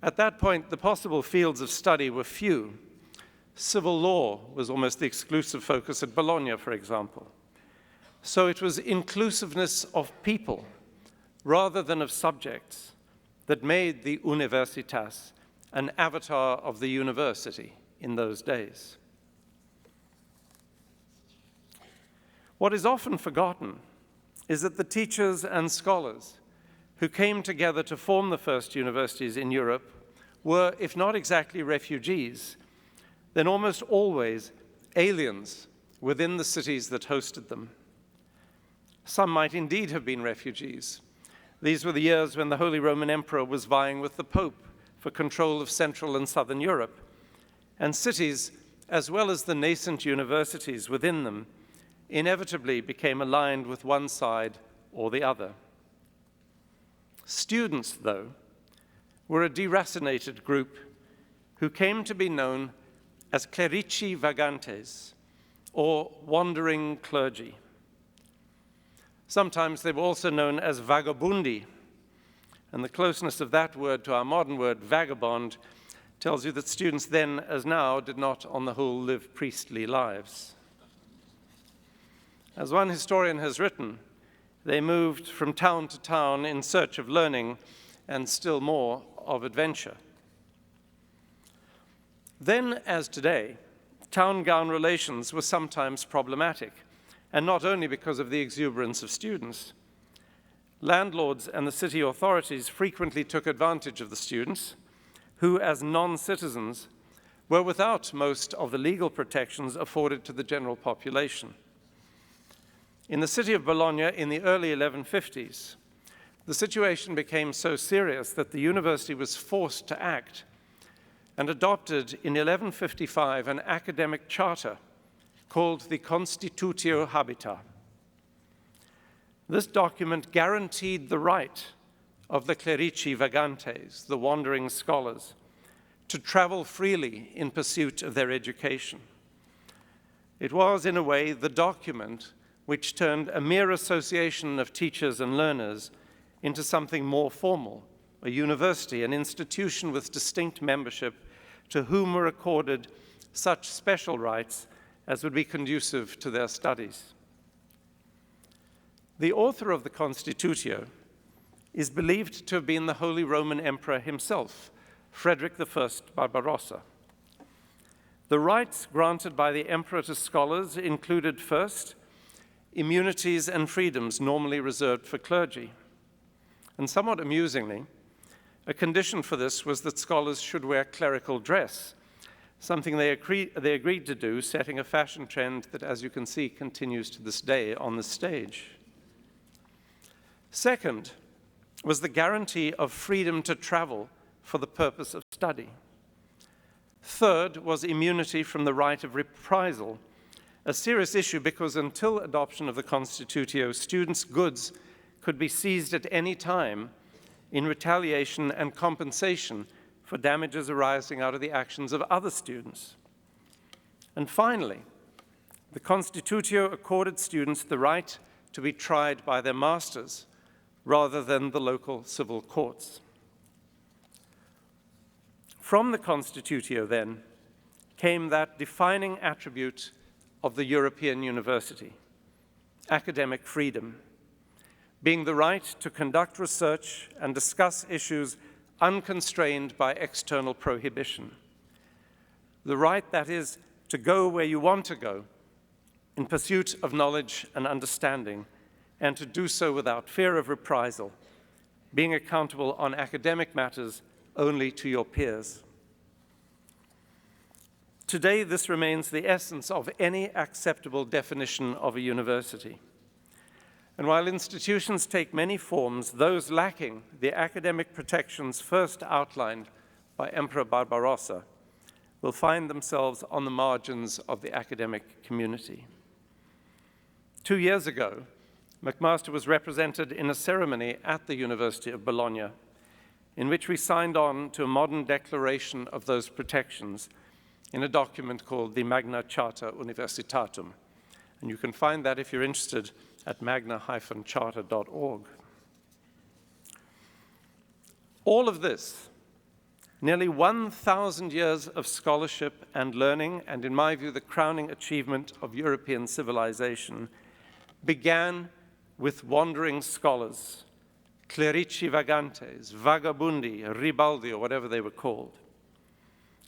At that point, the possible fields of study were few. Civil law was almost the exclusive focus at Bologna, for example. So it was inclusiveness of people, rather than of subjects, that made the universitas an avatar of the university in those days. What is often forgotten is that the teachers and scholars who came together to form the first universities in Europe were, if not exactly refugees, then almost always aliens within the cities that hosted them. Some might indeed have been refugees. These were the years when the Holy Roman Emperor was vying with the Pope for control of Central and Southern Europe, and cities, as well as the nascent universities within them, inevitably became aligned with one side or the other. Students, though, were a deracinated group who came to be known as clerici vagantes, or wandering clergy. Sometimes they were also known as vagabundi, and the closeness of that word to our modern word vagabond tells you that students then, as now, did not, on the whole, live priestly lives. As one historian has written, they moved from town to town in search of learning and still more of adventure. Then, as today, town-gown relations were sometimes problematic, and not only because of the exuberance of students. Landlords and the city authorities frequently took advantage of the students, who, as non-citizens, were without most of the legal protections afforded to the general population. In the city of Bologna in the early 1150s, the situation became so serious that the university was forced to act and adopted in 1155 an academic charter called the Constitutio Habita. This document guaranteed the right of the clerici vagantes, the wandering scholars, to travel freely in pursuit of their education. It was, in a way, the document which turned a mere association of teachers and learners into something more formal, a university, an institution with distinct membership to whom were accorded such special rights as would be conducive to their studies. The author of the Constitutio is believed to have been the Holy Roman Emperor himself, Frederick I Barbarossa. The rights granted by the emperor to scholars included, first, immunities and freedoms normally reserved for clergy. And somewhat amusingly, a condition for this was that scholars should wear clerical dress, something they agreed to do, setting a fashion trend that, as you can see, continues to this day on the stage. Second was the guarantee of freedom to travel for the purpose of study. Third was immunity from the right of reprisal, a serious issue because until adoption of the Constitutio, students' goods could be seized at any time in retaliation and compensation for damages arising out of the actions of other students. And finally, the Constitutio accorded students the right to be tried by their masters rather than the local civil courts. From the Constitutio, then, came that defining attribute of the European university, academic freedom, being the right to conduct research and discuss issues unconstrained by external prohibition. The right, that is, to go where you want to go in pursuit of knowledge and understanding, and to do so without fear of reprisal, being accountable on academic matters only to your peers. Today, this remains the essence of any acceptable definition of a university. And while institutions take many forms, those lacking the academic protections first outlined by Emperor Barbarossa will find themselves on the margins of the academic community. 2 years ago, McMaster was represented in a ceremony at the University of Bologna, in which we signed on to a modern declaration of those protections in a document called the Magna Charta Universitatum. And you can find that, if you're interested, at magna-charta.org. All of this, nearly 1,000 years of scholarship and learning, and in my view, the crowning achievement of European civilization, began with wandering scholars, clerici vagantes, vagabundi, ribaldi, or whatever they were called.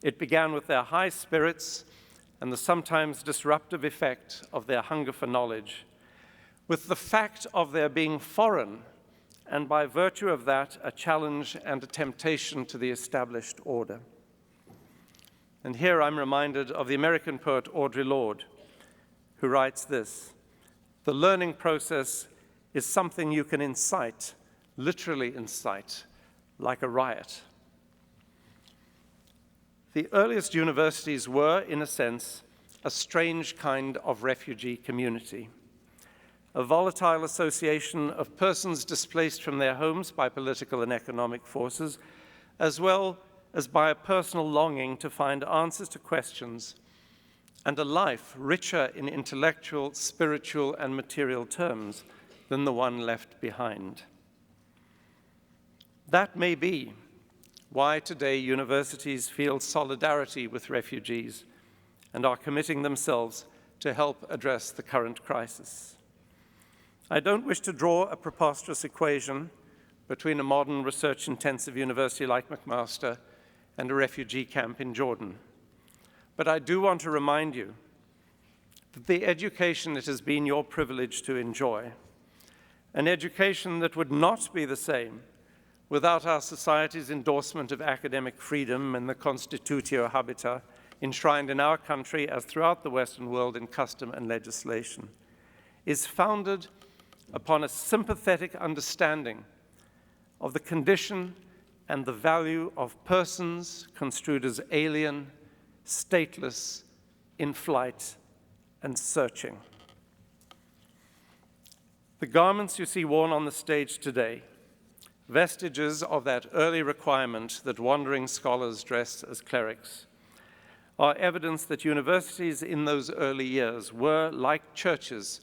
It began with their high spirits and the sometimes disruptive effect of their hunger for knowledge, with the fact of their being foreign, and by virtue of that, a challenge and a temptation to the established order. And here I'm reminded of the American poet Audre Lorde, who writes this: "The learning process is something you can incite, literally incite, like a riot." The earliest universities were, in a sense, a strange kind of refugee community, a volatile association of persons displaced from their homes by political and economic forces, as well as by a personal longing to find answers to questions and a life richer in intellectual, spiritual, and material terms than the one left behind. That may be why today universities feel solidarity with refugees and are committing themselves to help address the current crisis. I don't wish to draw a preposterous equation between a modern research-intensive university like McMaster and a refugee camp in Jordan. But I do want to remind you that the education it has been your privilege to enjoy, an education that would not be the same without our society's endorsement of academic freedom and the Constitutio Habita, enshrined in our country as throughout the Western world in custom and legislation, is founded upon a sympathetic understanding of the condition and the value of persons construed as alien, stateless, in flight, and searching. The garments you see worn on the stage today, vestiges of that early requirement that wandering scholars dress as clerics, are evidence that universities in those early years were, like churches,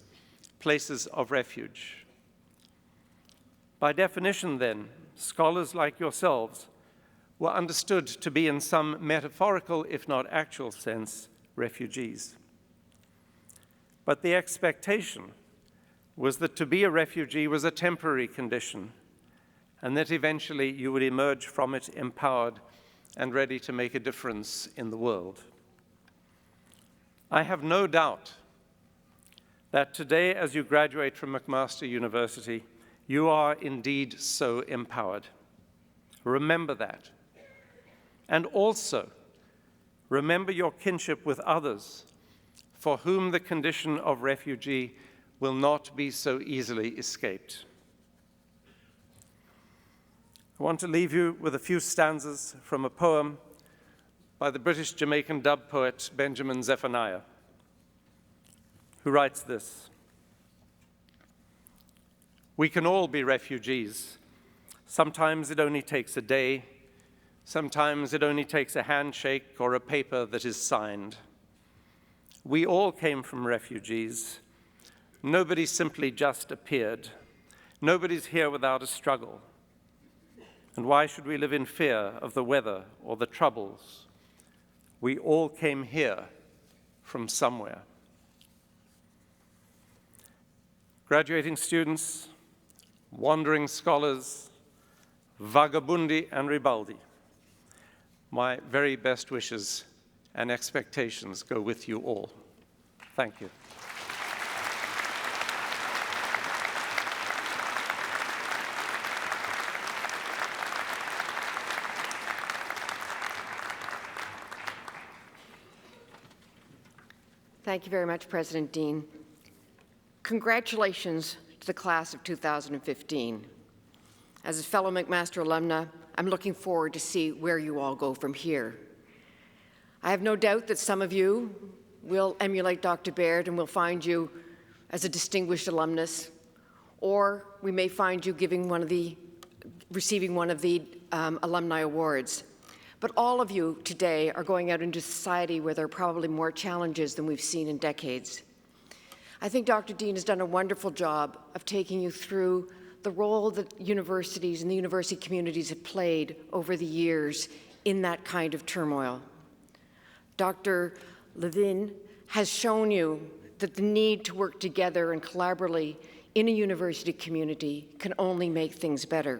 places of refuge. By definition, then, scholars like yourselves were understood to be, in some metaphorical, if not actual sense, refugees. But the expectation was that to be a refugee was a temporary condition, and that eventually you would emerge from it empowered and ready to make a difference in the world. I have no doubt that today, as you graduate from McMaster University, you are indeed so empowered. Remember that. And also, remember your kinship with others for whom the condition of refugee will not be so easily escaped. I want to leave you with a few stanzas from a poem by the British Jamaican dub poet Benjamin Zephaniah, who writes this: "We can all be refugees. Sometimes it only takes a day. Sometimes it only takes a handshake or a paper that is signed. We all came from refugees. Nobody simply just appeared. Nobody's here without a struggle. And why should we live in fear of the weather or the troubles? We all came here from somewhere." Graduating students, wandering scholars, vagabundi and ribaldi, my very best wishes and expectations go with you all. Thank you. Thank you very much, President Dean. Congratulations to the class of 2015. As a fellow McMaster alumna, I'm looking forward to see where you all go from here. I have no doubt that some of you will emulate Dr. Baird and will find you as a distinguished alumnus, or we may find you receiving one of the alumni awards. But all of you today are going out into society where there are probably more challenges than we've seen in decades. I think Dr. Dean has done a wonderful job of taking you through the role that universities and the university communities have played over the years in that kind of turmoil. Dr. Levin has shown you that the need to work together and collaboratively in a university community can only make things better.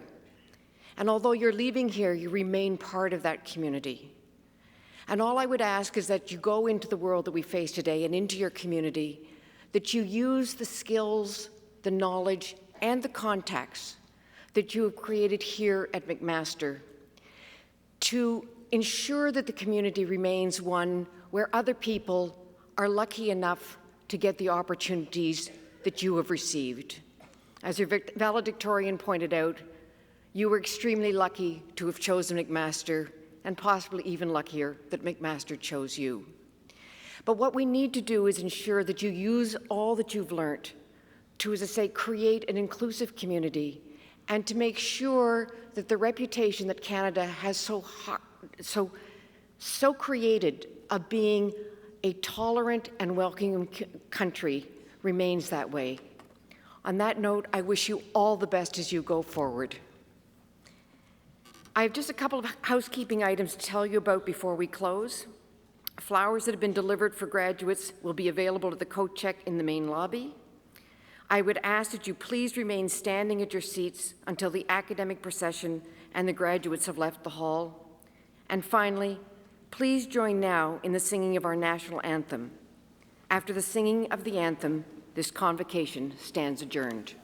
And although you're leaving here, you remain part of that community. And all I would ask is that you go into the world that we face today and into your community, that you use the skills, the knowledge, and the contacts that you have created here at McMaster to ensure that the community remains one where other people are lucky enough to get the opportunities that you have received. As your valedictorian pointed out, you were extremely lucky to have chosen McMaster, and possibly even luckier that McMaster chose you. But what we need to do is ensure that you use all that you've learned to, as I say, create an inclusive community and to make sure that the reputation that Canada has so created of being a tolerant and welcoming country remains that way. On that note, I wish you all the best as you go forward. I have just a couple of housekeeping items to tell you about before we close. Flowers that have been delivered for graduates will be available at the coat check in the main lobby. I would ask that you please remain standing at your seats until the academic procession and the graduates have left the hall. And finally, please join now in the singing of our national anthem. After the singing of the anthem, this convocation stands adjourned.